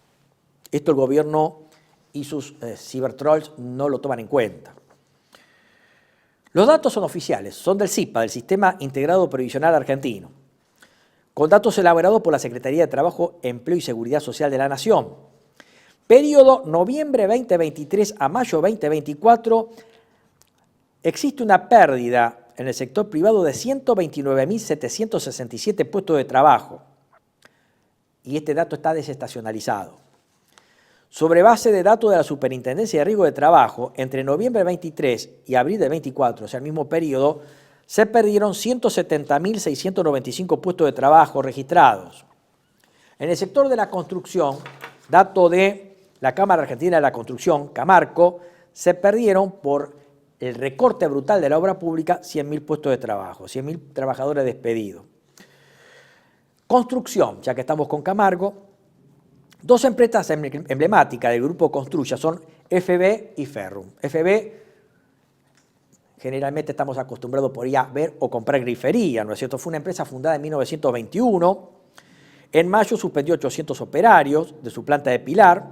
Esto el gobierno y sus cibertrolls no lo toman en cuenta. Los datos son oficiales, son del SIPA, del Sistema Integrado Previsional Argentino, con datos elaborados por la Secretaría de Trabajo, Empleo y Seguridad Social de la Nación. Periodo noviembre 2023 a mayo 2024, existe una pérdida en el sector privado de 129.767 puestos de trabajo. Y este dato está desestacionalizado. Sobre base de datos de la Superintendencia de Riesgo de Trabajo, entre noviembre 23 y abril de 24, o sea, el mismo periodo, se perdieron 170.695 puestos de trabajo registrados. En el sector de la construcción, dato de la Cámara Argentina de la Construcción, Camarco, se perdieron por el recorte brutal de la obra pública 100.000 puestos de trabajo, 100.000 trabajadores despedidos. Construcción, ya que estamos con Camargo, dos empresas emblemáticas del grupo Construya son FB y Ferrum. FB, generalmente estamos acostumbrados por ir a ver o comprar grifería, ¿no es cierto? Fue una empresa fundada en 1921. En mayo suspendió 800 operarios de su planta de Pilar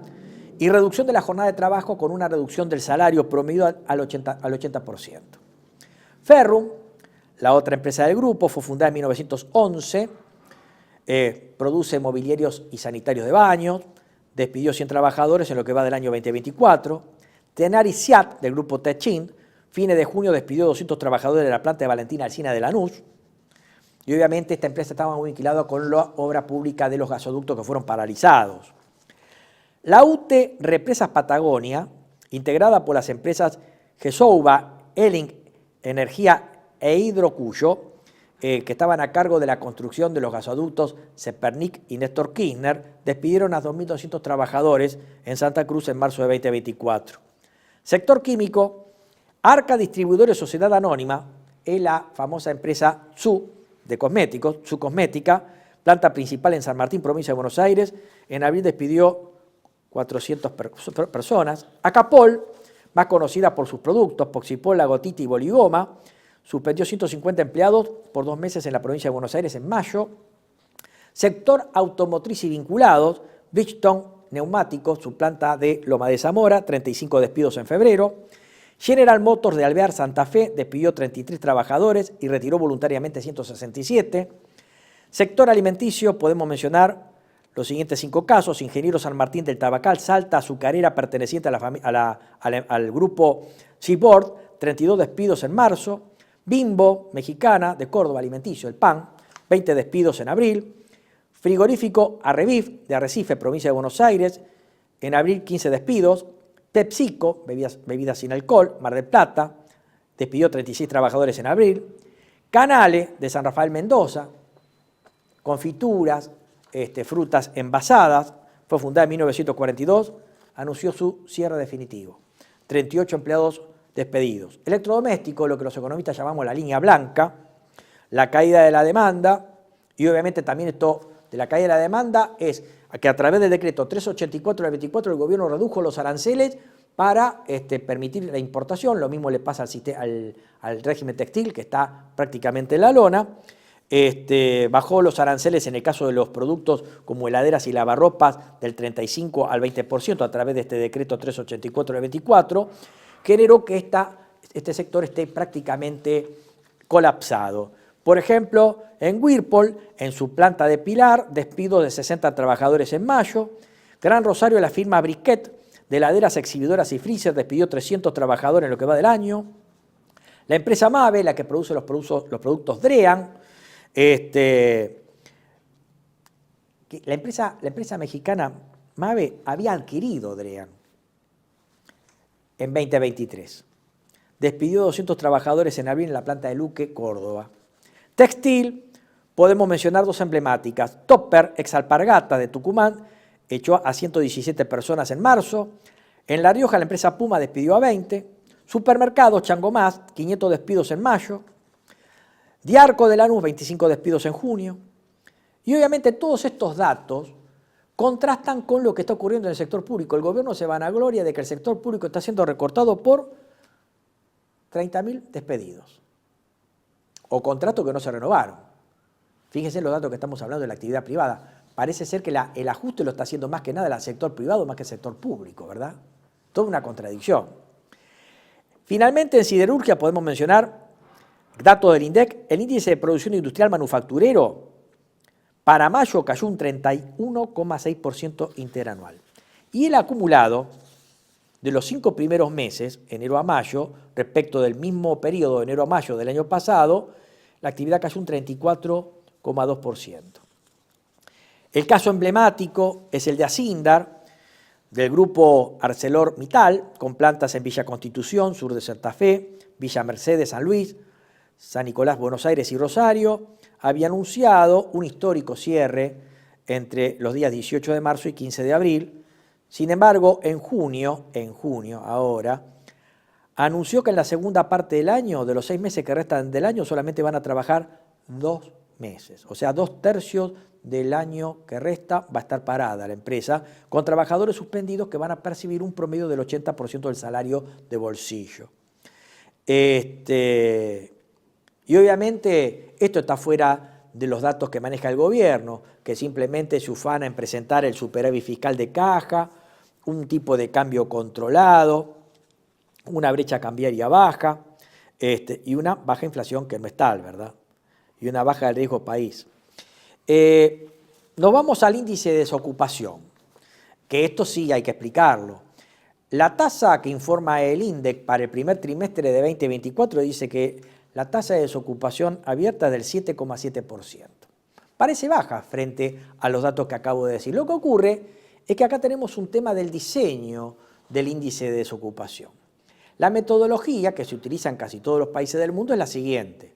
y reducción de la jornada de trabajo con una reducción del salario promedio al 80%. Ferrum, la otra empresa del grupo, fue fundada en 1911, produce mobiliarios y sanitarios de baños, despidió 100 trabajadores en lo que va del año 2024. Tenaris Siat, del grupo Techin, fines de junio despidió 200 trabajadores de la planta de Valentina Alsina de Lanús. Y obviamente esta empresa estaba muy vinculada con la obra pública de los gasoductos que fueron paralizados. La UTE Represas Patagonia, integrada por las empresas Gesouba, Elling Energía e Hidrocuyo, que estaban a cargo de la construcción de los gasoductos Zepernik y Néstor Kirchner, despidieron a 2.200 trabajadores en Santa Cruz en marzo de 2024. Sector químico, Arca Distribuidores Sociedad Anónima, es la famosa empresa Su de cosméticos, Su Cosmética, planta principal en San Martín, provincia de Buenos Aires. En abril despidió 400 personas. Acapol, más conocida por sus productos, Poxipol, Lagotita y Boligoma, suspendió 150 empleados por 2 meses en la provincia de Buenos Aires en mayo. Sector automotriz y vinculados, Bridgestone Neumáticos, su planta de Loma de Zamora, 35 despidos en febrero. General Motors de Alvear Santa Fe despidió 33 trabajadores y retiró voluntariamente 167. Sector alimenticio, podemos mencionar los siguientes 5 casos. Ingeniero San Martín del Tabacal, Salta Azucarera, perteneciente al grupo Seaboard, 32 despidos en marzo. Bimbo, mexicana, de Córdoba, alimenticio, el pan, 20 despidos en abril. Frigorífico Arreviv, de Arrecife, provincia de Buenos Aires, en abril 15 despidos. PepsiCo, bebidas sin alcohol, Mar del Plata, despidió 36 trabajadores en abril. Canale, de San Rafael Mendoza, confituras, frutas envasadas, fue fundada en 1942, anunció su cierre definitivo. 38 empleados despedidos. Electrodoméstico, lo que los economistas llamamos la línea blanca, la caída de la demanda, y obviamente también esto de la caída de la demanda es que a través del decreto 384 del 24 el gobierno redujo los aranceles para permitir la importación, lo mismo le pasa al régimen textil que está prácticamente en la lona. Bajó los aranceles en el caso de los productos como heladeras y lavarropas del 35 al 20% a través de este decreto 384 del 24, generó que este sector esté prácticamente colapsado. Por ejemplo, en Whirlpool, en su planta de Pilar, despido de 60 trabajadores en mayo. Gran Rosario, la firma Briquet, de heladeras, exhibidoras y freezer, despidió 300 trabajadores en lo que va del año. La empresa Mave, la que produce los productos Drean, la empresa mexicana Mave había adquirido Drean en 2023. Despidió 200 trabajadores en abril en la planta de Luque, Córdoba. Textil, podemos mencionar dos emblemáticas. Topper, exalpargata de Tucumán, echó a 117 personas en marzo. En La Rioja, la empresa Puma despidió a 20. Supermercados, Chango Más, 500 despidos en mayo. Diarco de Lanús, 25 despidos en junio. Y obviamente todos estos datos contrastan con lo que está ocurriendo en el sector público. El gobierno se vanagloria de que el sector público está siendo recortado por 30.000 despedidos o contratos que no se renovaron. Fíjense los datos que estamos hablando de la actividad privada. Parece ser que el ajuste lo está haciendo más que nada el sector privado más que el sector público, ¿verdad? Toda una contradicción. Finalmente, en siderurgia podemos mencionar datos del INDEC. El índice de producción industrial manufacturero para mayo cayó un 31,6% interanual. Y el acumulado de los 5 primeros meses, enero a mayo, respecto del mismo periodo, enero a mayo del año pasado, la actividad cayó un 34,2%. El caso emblemático es el de Asindar, del grupo ArcelorMittal, con plantas en Villa Constitución, sur de Santa Fe, Villa Mercedes, San Luis, San Nicolás, Buenos Aires y Rosario, había anunciado un histórico cierre entre los días 18 de marzo y 15 de abril. Sin embargo, en junio ahora, anunció que en la segunda parte del año, de los 6 meses que restan del año, solamente van a trabajar 2 meses. O sea, 2/3 del año que resta va a estar parada la empresa, con trabajadores suspendidos que van a percibir un promedio del 80% del salario de bolsillo. Y obviamente esto está fuera de los datos que maneja el gobierno, que simplemente se ufana en presentar el superávit fiscal de caja, un tipo de cambio controlado, una brecha cambiaria baja y una baja inflación que no es tal, ¿verdad? Y una baja del riesgo país. Nos vamos al índice de desocupación, que esto sí hay que explicarlo. La tasa que informa el INDEC para el primer trimestre de 2024 dice que la tasa de desocupación abierta es del 7,7%. Parece baja frente a los datos que acabo de decir. Lo que ocurre es que acá tenemos un tema del diseño del índice de desocupación. La metodología que se utiliza en casi todos los países del mundo es la siguiente.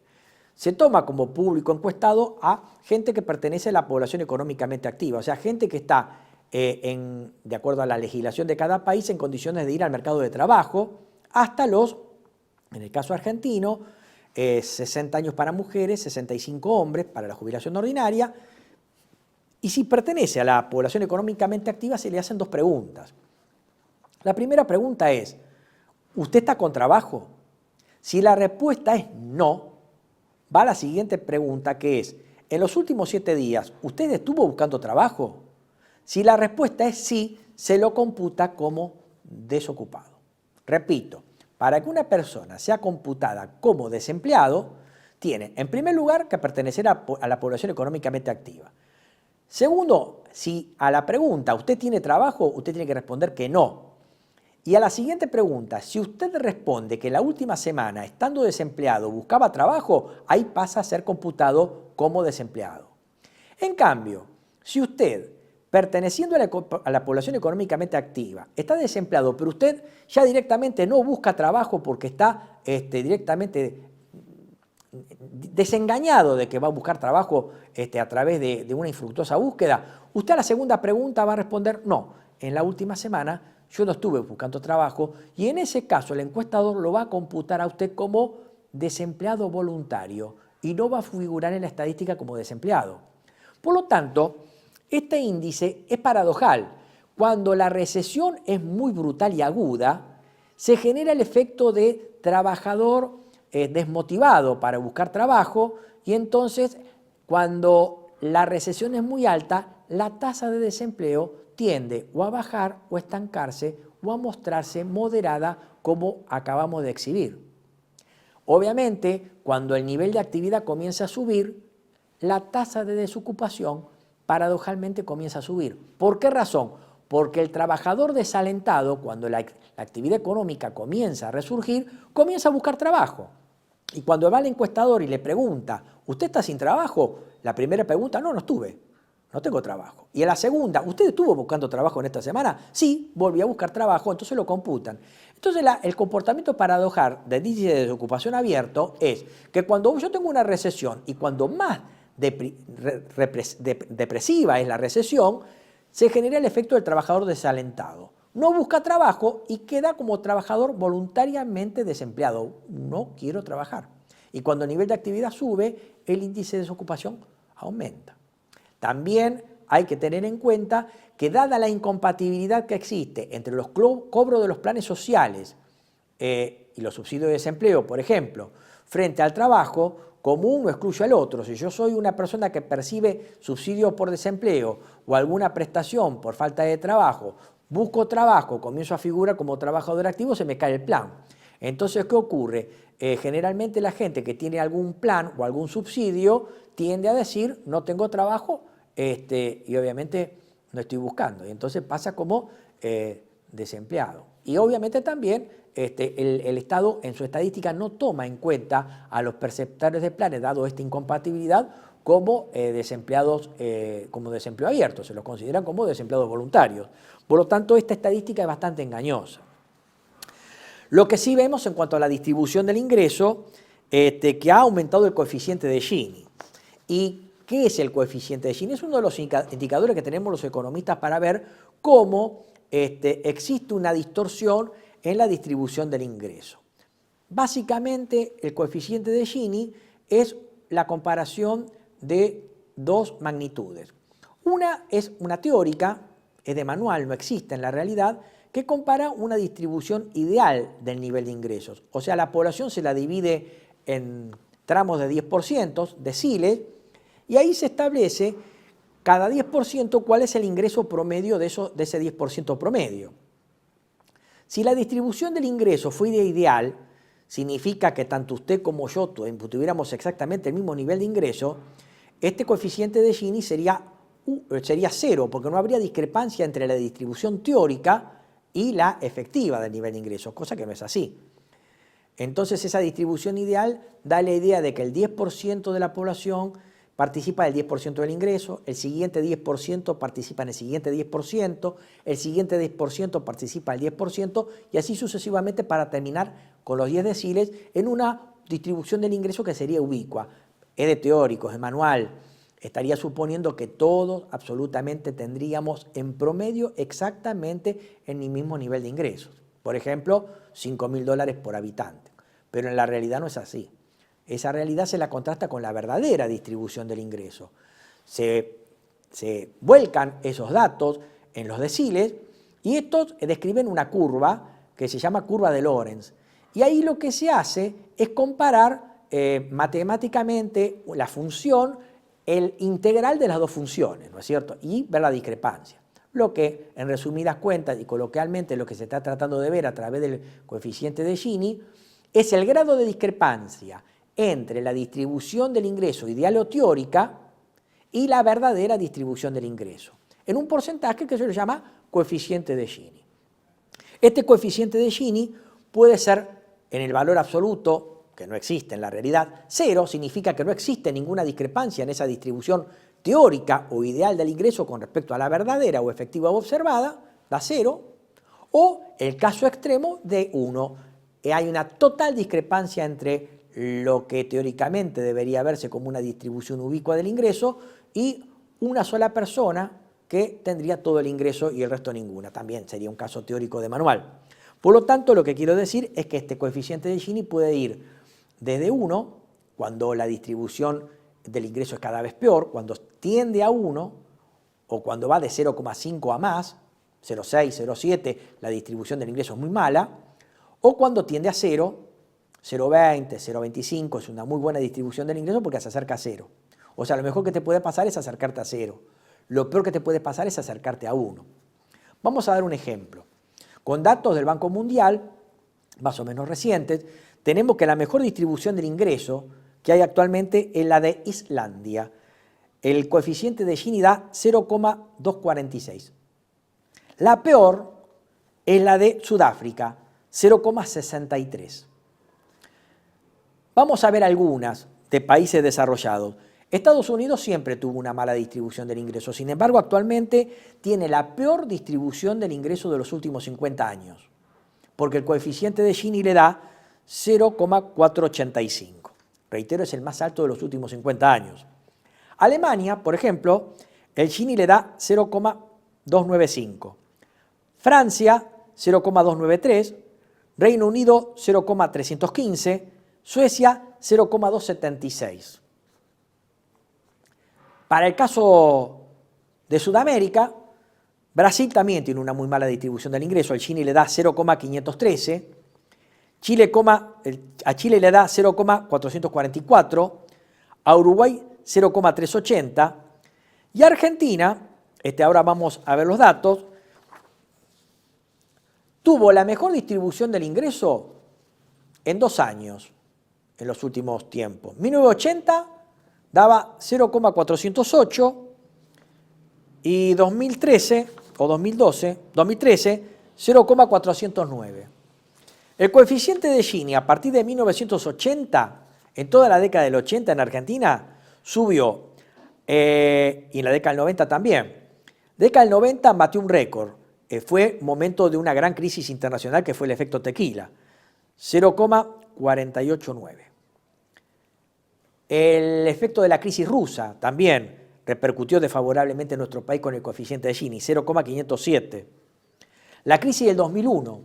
Se toma como público encuestado a gente que pertenece a la población económicamente activa, o sea, gente que está, de acuerdo a la legislación de cada país, en condiciones de ir al mercado de trabajo, hasta los, en el caso argentino, 60 años para mujeres, 65 hombres para la jubilación ordinaria. Y si pertenece a la población económicamente activa, se le hacen 2 preguntas. La primera pregunta es, ¿usted está con trabajo? Si la respuesta es no, va a la siguiente pregunta, que es, en los últimos 7 días, ¿usted estuvo buscando trabajo? Si la respuesta es sí, se lo computa como desocupado. Repito, para que una persona sea computada como desempleado, tiene, en primer lugar, que pertenecer a la población económicamente activa. Segundo, si a la pregunta, ¿usted tiene trabajo?, usted tiene que responder que no. Y a la siguiente pregunta, si usted responde que la última semana, estando desempleado, buscaba trabajo, ahí pasa a ser computado como desempleado. En cambio, si usted, perteneciendo a la población económicamente activa, está desempleado, pero usted ya directamente no busca trabajo porque está directamente desengañado de que va a buscar trabajo a través de una infructuosa búsqueda, usted a la segunda pregunta va a responder, no, en la última semana yo no estuve buscando trabajo, y en ese caso el encuestador lo va a computar a usted como desempleado voluntario y no va a figurar en la estadística como desempleado. Por lo tanto, este índice es paradojal. Cuando la recesión es muy brutal y aguda, se genera el efecto de trabajador desmotivado para buscar trabajo, y entonces cuando la recesión es muy alta, la tasa de desempleo tiende o a bajar o a estancarse o a mostrarse moderada, como acabamos de exhibir. Obviamente, cuando el nivel de actividad comienza a subir, la tasa de desocupación paradojalmente comienza a subir. ¿Por qué razón? Porque el trabajador desalentado, cuando la actividad económica comienza a resurgir, comienza a buscar trabajo. Y cuando va al encuestador y le pregunta, ¿usted está sin trabajo? La primera pregunta, no estuve, no tengo trabajo. Y a la segunda, ¿usted estuvo buscando trabajo en esta semana? Sí, volví a buscar trabajo, entonces lo computan. Entonces el comportamiento paradojal del índice de desocupación abierto es que cuando yo tengo una recesión y cuando más depresiva es la recesión, se genera el efecto del trabajador desalentado. No busca trabajo y queda como trabajador voluntariamente desempleado. No quiero trabajar. Y cuando el nivel de actividad sube, el índice de desocupación aumenta. También hay que tener en cuenta que, dada la incompatibilidad que existe entre los cobros de los planes sociales y los subsidios de desempleo, por ejemplo, frente al trabajo, como uno excluye al otro. Si yo soy una persona que percibe subsidios por desempleo o alguna prestación por falta de trabajo, busco trabajo, comienzo a figurar como trabajador activo, se me cae el plan. Entonces, ¿qué ocurre? Generalmente la gente que tiene algún plan o algún subsidio tiende a decir, no tengo trabajo y obviamente no estoy buscando. Y entonces pasa como desempleado. Y obviamente también el Estado en su estadística no toma en cuenta a los perceptores de planes, dado esta incompatibilidad, como desempleados, como desempleo abierto, se los consideran como desempleados voluntarios. Por lo tanto, esta estadística es bastante engañosa. Lo que sí vemos en cuanto a la distribución del ingreso, que ha aumentado el coeficiente de Gini. ¿Y qué es el coeficiente de Gini? Es uno de los indicadores que tenemos los economistas para ver cómo existe una distorsión en la distribución del ingreso. Básicamente, el coeficiente de Gini es la comparación de dos magnitudes. Una es una teórica, es de manual, no existe en la realidad, que compara una distribución ideal del nivel de ingresos. O sea, la población se la divide en tramos de 10%, deciles, y ahí se establece cada 10% cuál es el ingreso promedio de ese 10% promedio. Si la distribución del ingreso fuera ideal, significa que tanto usted como yo tuviéramos exactamente el mismo nivel de ingreso, este coeficiente de Gini sería 0, porque no habría discrepancia entre la distribución teórica y la efectiva del nivel de ingresos, cosa que no es así. Entonces, esa distribución ideal da la idea de que el 10% de la población participa del 10% del ingreso, el siguiente 10% participa en el siguiente 10%, el siguiente 10% participa del 10%, y así sucesivamente para terminar con los 10 deciles en una distribución del ingreso que sería ubicua. Es de teórico, es de manual. Estaría suponiendo que todos absolutamente tendríamos en promedio exactamente el mismo nivel de ingresos. Por ejemplo, $5.000 por habitante. Pero en la realidad no es así. Esa realidad se la contrasta con la verdadera distribución del ingreso. Se vuelcan esos datos en los deciles y estos describen una curva que se llama curva de Lorenz. Y ahí lo que se hace es comparar matemáticamente la función, el integral de las dos funciones, ¿no es cierto? Y ver la discrepancia. Lo que, en resumidas cuentas y coloquialmente, lo que se está tratando de ver a través del coeficiente de Gini es el grado de discrepancia entre la distribución del ingreso ideal o teórica y la verdadera distribución del ingreso, en un porcentaje que se le llama coeficiente de Gini. Este coeficiente de Gini puede ser en el valor absoluto, que no existe en la realidad. 0 significa que no existe ninguna discrepancia en esa distribución teórica o ideal del ingreso con respecto a la verdadera o efectiva observada, da 0, o el caso extremo de 1. Hay una total discrepancia entre lo que teóricamente debería verse como una distribución ubicua del ingreso y una sola persona que tendría todo el ingreso y el resto ninguna. También sería un caso teórico de manual. Por lo tanto, lo que quiero decir es que este coeficiente de Gini puede ir desde 1, cuando la distribución del ingreso es cada vez peor, cuando tiende a 1, o cuando va de 0,5 a más, 0,6, 0,7, la distribución del ingreso es muy mala, o cuando tiende a 0, 0,20, 0,25, es una muy buena distribución del ingreso porque se acerca a 0. O sea, lo mejor que te puede pasar es acercarte a 0. Lo peor que te puede pasar es acercarte a 1. Vamos a dar un ejemplo. Con datos del Banco Mundial, más o menos recientes, tenemos que la mejor distribución del ingreso que hay actualmente es la de Islandia. El coeficiente de Gini da 0,246. La peor es la de Sudáfrica, 0,63. Vamos a ver algunas de países desarrollados. Estados Unidos siempre tuvo una mala distribución del ingreso, sin embargo actualmente tiene la peor distribución del ingreso de los últimos 50 años, porque el coeficiente de Gini le da 0,485. Reitero, es el más alto de los últimos 50 años. Alemania, por ejemplo, el Gini le da 0,295. Francia, 0,293. Reino Unido, 0,315. Suecia, 0,276. Para el caso de Sudamérica, Brasil también tiene una muy mala distribución del ingreso. Al Gini le da 0,513. A Chile le da 0,444. A Uruguay 0,380. Y Argentina, ahora vamos a ver los datos, tuvo la mejor distribución del ingreso en 2 años, en los últimos tiempos. 1980 daba 0,408 y 2013 o 2013 0,409. El coeficiente de Gini a partir de 1980, en toda la década del 80 en Argentina, subió, y en la década del 90 también. Década del 90 batió un récord, fue momento de una gran crisis internacional que fue el efecto tequila, 0,489. El efecto de la crisis rusa también repercutió desfavorablemente en nuestro país con el coeficiente de Gini, 0,507. La crisis del 2001,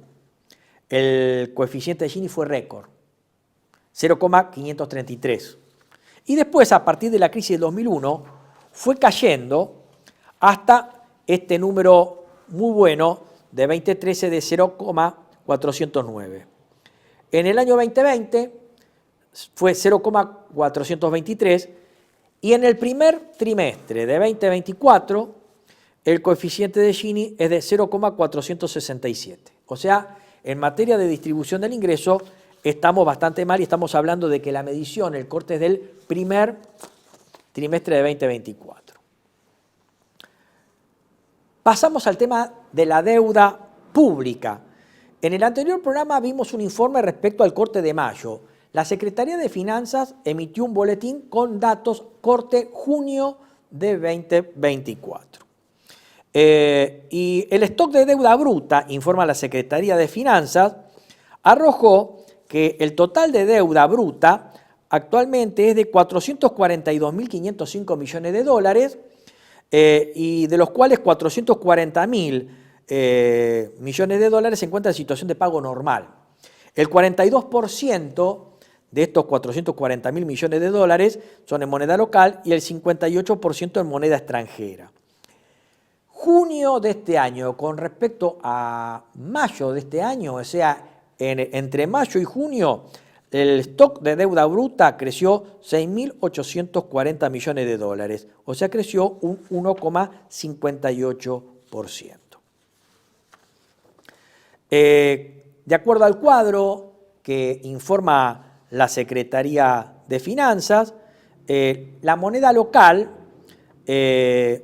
el coeficiente de Gini fue récord, 0,533. Y después, a partir de la crisis del 2001, fue cayendo hasta este número muy bueno de 2013 de 0,409. En el año 2020 fue 0,423 y en el primer trimestre de 2024 el coeficiente de Gini es de 0,467. O sea, en materia de distribución del ingreso estamos bastante mal y estamos hablando de que la medición, el corte es del primer trimestre de 2024. Pasamos al tema de la deuda pública. En el anterior programa vimos un informe respecto al corte de mayo. La Secretaría de Finanzas emitió un boletín con datos corte junio de 2024. Y el stock de deuda bruta, informa la Secretaría de Finanzas, arrojó que el total de deuda bruta actualmente es de 442.505 millones de dólares, y de los cuales 440.000 millones de dólares se encuentran en situación de pago normal. El 42% de estos 440.000 millones de dólares son en moneda local y el 58% en moneda extranjera. Junio de este año con respecto a mayo de este año, o sea, entre mayo y junio, el stock de deuda bruta creció 6.840 millones de dólares, o sea, creció un 1,58%. De acuerdo al cuadro que informa la Secretaría de Finanzas, la moneda local, el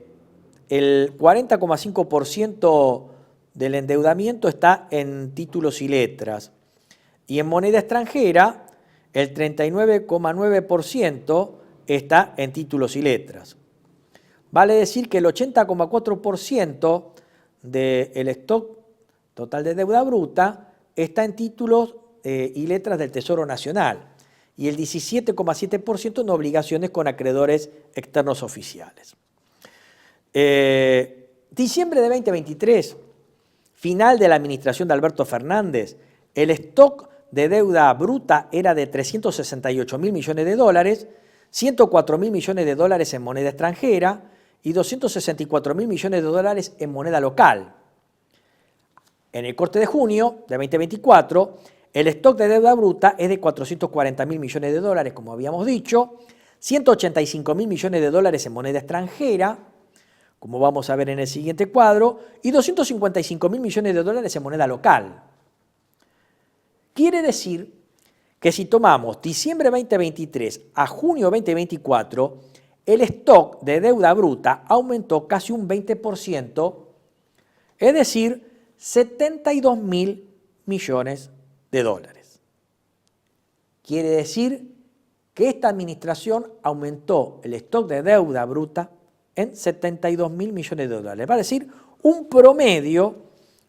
40,5% del endeudamiento está en títulos y letras. Y en moneda extranjera, el 39,9% está en títulos y letras. Vale decir que el 80,4% del stock total de deuda bruta está en títulos y letras del Tesoro Nacional y el 17,7% en obligaciones con acreedores externos oficiales. Diciembre de 2023, final de la administración de Alberto Fernández, el stock de deuda bruta era de 368.000 millones de dólares, 104.000 millones de dólares en moneda extranjera y 264.000 millones de dólares en moneda local. En el corte de junio de 2024, el stock de deuda bruta es de 440.000 millones de dólares, como habíamos dicho, 185.000 millones de dólares en moneda extranjera, como vamos a ver en el siguiente cuadro, y 255.000 millones de dólares en moneda local. Quiere decir que si tomamos diciembre 2023 a junio 2024, el stock de deuda bruta aumentó casi un 20%, es decir, 72.000 millones de dólares. Quiere decir que esta administración aumentó el stock de deuda bruta en 72.000 millones de dólares. Va a decir un promedio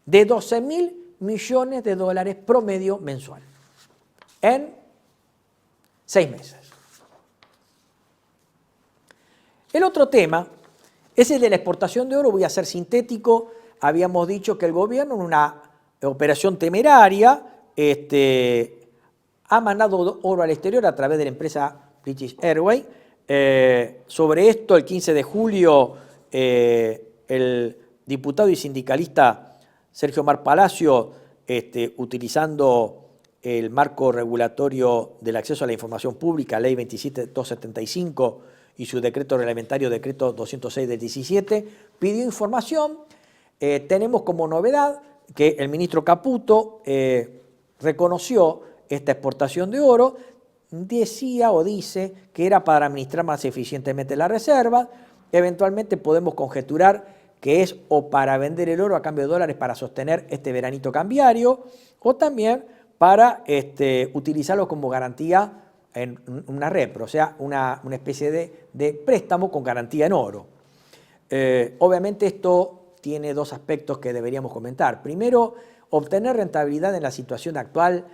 de 12.000 millones de dólares promedio mensual en 6 meses. El otro tema es el de la exportación de oro. Voy a ser sintético. Habíamos dicho que el gobierno en una operación temeraria ha mandado oro al exterior a través de la empresa British Airways. Sobre esto, el 15 de julio, el diputado y sindicalista Sergio Mar Palacio, utilizando el marco regulatorio del acceso a la información pública, Ley 27275, y su decreto reglamentario, decreto 206 del 17, pidió información. Tenemos como novedad que el ministro Caputo reconoció esta exportación de oro, decía o dice que era para administrar más eficientemente la reserva. Eventualmente podemos conjeturar que es o para vender el oro a cambio de dólares para sostener este veranito cambiario, o también para utilizarlo como garantía en una repro, o sea, una especie de préstamo con garantía en oro. Obviamente esto tiene dos aspectos que deberíamos comentar. Primero, obtener rentabilidad en la situación actual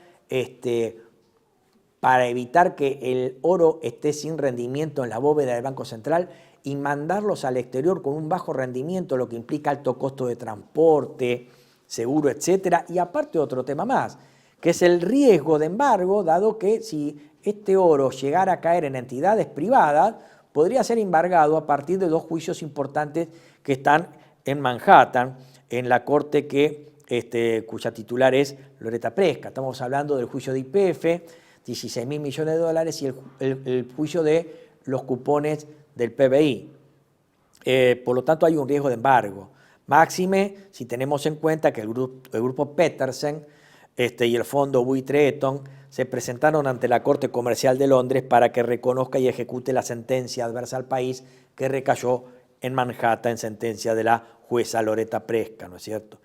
para evitar que el oro esté sin rendimiento en la bóveda del Banco Central y mandarlos al exterior con un bajo rendimiento, lo que implica alto costo de transporte, seguro, etcétera. Y aparte otro tema más, que es el riesgo de embargo, dado que si este oro llegara a caer en entidades privadas, podría ser embargado a partir de dos juicios importantes que están en Manhattan, en la corte cuya titular es Loretta Presca. Estamos hablando del juicio de YPF, 16.000 millones de dólares, y el juicio de los cupones del PBI. Por lo tanto, hay un riesgo de embargo. Máxime si tenemos en cuenta que el grupo Petersen y el fondo buitre Eton se presentaron ante la Corte Comercial de Londres para que reconozca y ejecute la sentencia adversa al país que recayó en Manhattan en sentencia de la jueza Loretta Presca, ¿no es cierto?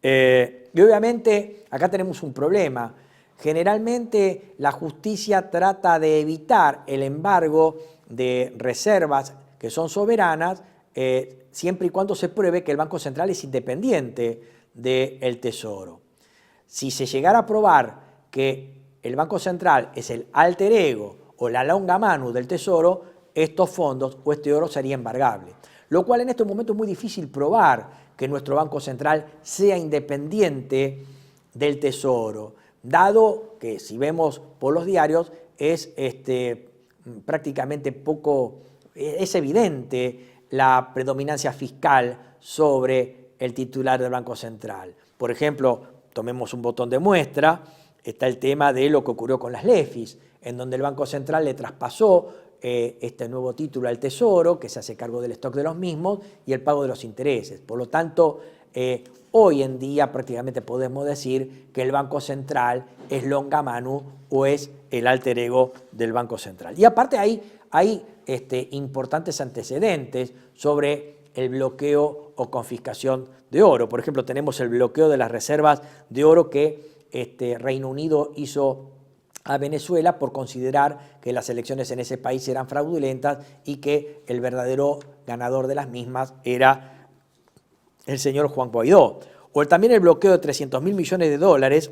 Y obviamente acá tenemos un problema. Generalmente la justicia trata de evitar el embargo de reservas que son soberanas siempre y cuando se pruebe que el Banco Central es independiente del Tesoro. Si se llegara a probar que el Banco Central es el alter ego o la longa mano del Tesoro, estos fondos o este oro sería embargable. Lo cual en estos momentos es muy difícil probar que nuestro Banco Central sea independiente del Tesoro, dado que si vemos por los diarios es prácticamente es evidente la predominancia fiscal sobre el titular del Banco Central. Por ejemplo, tomemos un botón de muestra, está el tema de lo que ocurrió con las LEFIs, en donde el Banco Central le traspasó este nuevo título al Tesoro, que se hace cargo del stock de los mismos y el pago de los intereses. Por lo tanto, hoy en día prácticamente podemos decir que el Banco Central es longa mano o es el alter ego del Banco Central. Y aparte hay importantes antecedentes sobre el bloqueo o confiscación de oro. Por ejemplo, tenemos el bloqueo de las reservas de oro que Reino Unido hizo a Venezuela por considerar que las elecciones en ese país eran fraudulentas y que el verdadero ganador de las mismas era el señor Juan Guaidó. O también el bloqueo de $300.000 millones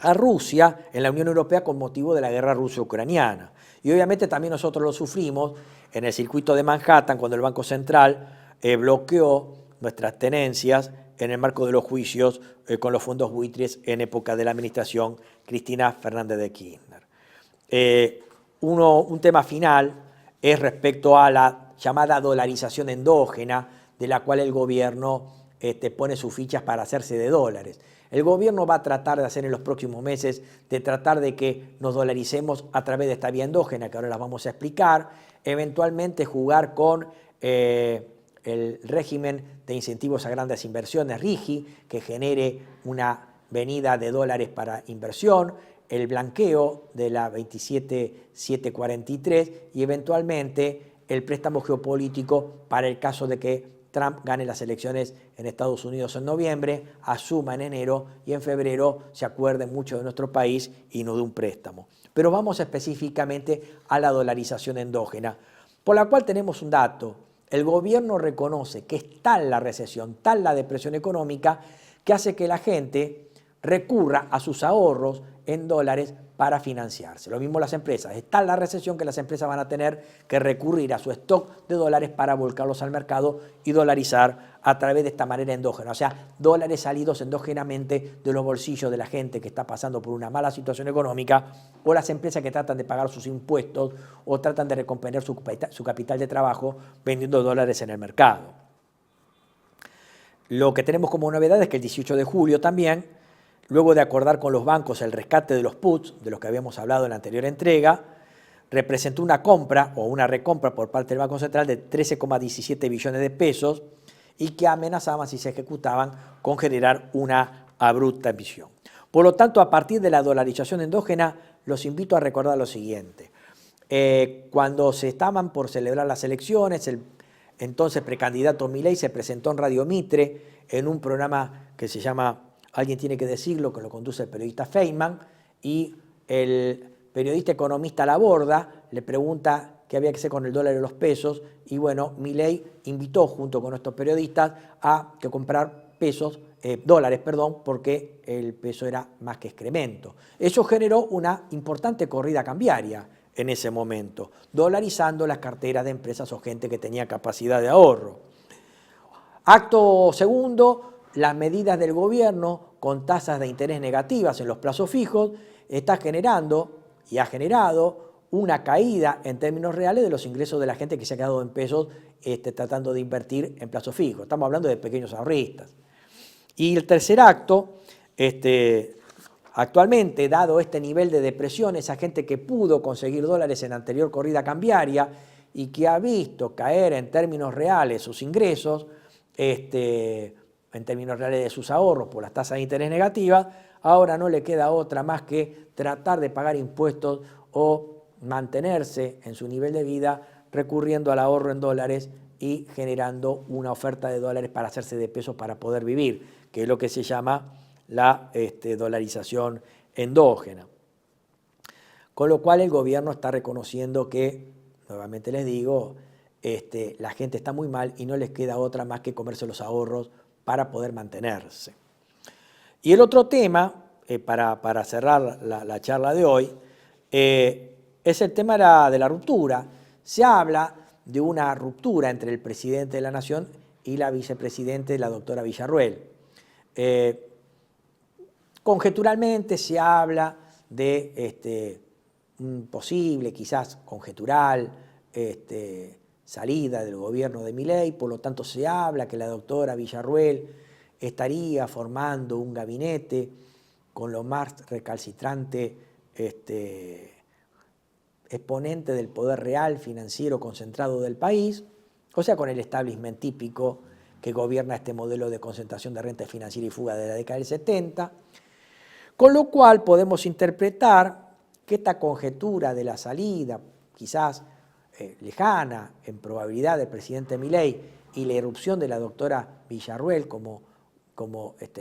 a Rusia en la Unión Europea con motivo de la guerra ruso-ucraniana. Y obviamente también nosotros lo sufrimos en el circuito de Manhattan cuando el Banco Central bloqueó nuestras tenencias en el marco de los juicios con los fondos buitres en época de la administración Cristina Fernández de Kirchner. Un tema final es respecto a la llamada dolarización endógena, de la cual el gobierno pone sus fichas para hacerse de dólares. El gobierno va a tratar de hacer en los próximos meses, de tratar de que nos dolaricemos a través de esta vía endógena, que ahora la vamos a explicar, eventualmente jugar con el régimen de incentivos a grandes inversiones, RIGI, que genere una venida de dólares para inversión, el blanqueo de la 27743 y eventualmente el préstamo geopolítico para el caso de que Trump gane las elecciones en Estados Unidos en noviembre, asuma en enero y en febrero se acuerde mucho de nuestro país y nos dé un préstamo. Pero vamos específicamente a la dolarización endógena, por la cual tenemos un dato. El gobierno reconoce que es tal la recesión, tal la depresión económica, que hace que la gente recurra a sus ahorros en dólares para financiarse. Lo mismo las empresas. Es tal la recesión que las empresas van a tener que recurrir a su stock de dólares para volcarlos al mercado y dolarizar a través de esta manera endógena. O sea, dólares salidos endógenamente de los bolsillos de la gente que está pasando por una mala situación económica o las empresas que tratan de pagar sus impuestos o tratan de recomponer su capital de trabajo vendiendo dólares en el mercado. Lo que tenemos como novedad es que el 18 de julio también, luego de acordar con los bancos el rescate de los puts, de los que habíamos hablado en la anterior entrega, representó una compra o una recompra por parte del Banco Central de 13,17 billones de pesos y que amenazaban, si se ejecutaban, con generar una abrupta emisión. Por lo tanto, a partir de la dolarización endógena, los invito a recordar lo siguiente. Cuando se estaban por celebrar las elecciones, el entonces precandidato Milei se presentó en Radio Mitre en un programa que se llama Alguien tiene que decirlo, que lo conduce el periodista Feynman, y el periodista economista Laborda le pregunta qué había que hacer con el dólar y los pesos, y bueno, Milei invitó junto con estos periodistas a que comprar dólares, porque el peso era más que excremento. Eso generó una importante corrida cambiaria en ese momento, dolarizando las carteras de empresas o gente que tenía capacidad de ahorro. Acto segundo, las medidas del gobierno con tasas de interés negativas en los plazos fijos está generando y ha generado una caída en términos reales de los ingresos de la gente que se ha quedado en pesos tratando de invertir en plazos fijos. Estamos hablando de pequeños ahorristas. Y el tercer acto, actualmente, dado este nivel de depresión, esa gente que pudo conseguir dólares en anterior corrida cambiaria y que ha visto caer en términos reales sus ingresos, en términos reales de sus ahorros por las tasas de interés negativas, ahora no le queda otra más que tratar de pagar impuestos o mantenerse en su nivel de vida recurriendo al ahorro en dólares y generando una oferta de dólares para hacerse de pesos para poder vivir, que es lo que se llama la dolarización endógena. Con lo cual el gobierno está reconociendo que, nuevamente les digo, la gente está muy mal y no les queda otra más que comerse los ahorros para poder mantenerse. Y el otro tema, para cerrar la charla de hoy, es el tema de la ruptura. Se habla de una ruptura entre el presidente de la Nación y la vicepresidente, la doctora Villarruel. Conjeturalmente se habla de un posible, quizás conjetural, salida del gobierno de Milei, por lo tanto se habla que la doctora Villarruel estaría formando un gabinete con lo más recalcitrante exponente del poder real financiero concentrado del país, o sea, con el establishment típico que gobierna este modelo de concentración de renta financiera y fuga de la década del 70, con lo cual podemos interpretar que esta conjetura de la salida, quizás lejana en probabilidad del presidente Milei y la irrupción de la doctora Villarruel como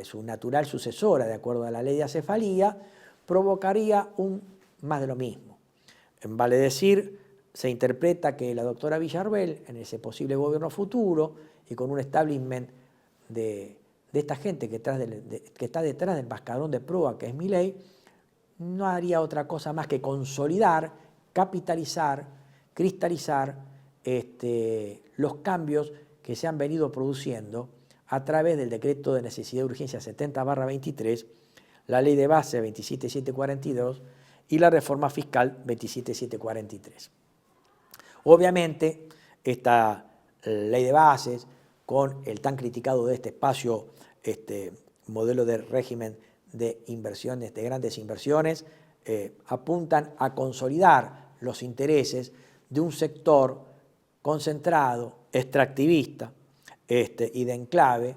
su natural sucesora, de acuerdo a la ley de acefalía, provocaría más de lo mismo. Vale decir, se interpreta que la doctora Villarruel, en ese posible gobierno futuro, y con un establishment de esta gente que está detrás del mascarón de proa, que es Milei, no haría otra cosa más que consolidar, capitalizar, cristalizar los cambios que se han venido produciendo a través del decreto de necesidad de urgencia 70/23, la ley de base 27742 y la reforma fiscal 27743. Obviamente, esta ley de bases, con el tan criticado de este espacio modelo de régimen de inversiones, de grandes inversiones, apuntan a consolidar los intereses de un sector concentrado, extractivista y de enclave,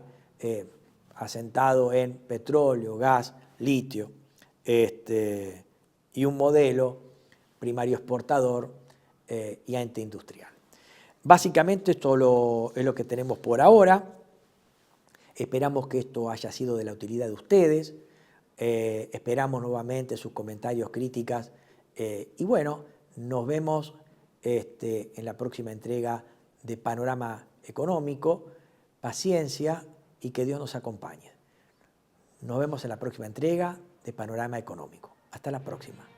asentado en petróleo, gas, litio, y un modelo primario exportador y ente industrial. Básicamente esto es lo que tenemos por ahora. Esperamos que esto haya sido de la utilidad de ustedes. Esperamos nuevamente sus comentarios, críticas. Y bueno, nos vemos en la próxima entrega de Panorama Económico. Paciencia y que Dios nos acompañe. Nos vemos en la próxima entrega de Panorama Económico. Hasta la próxima.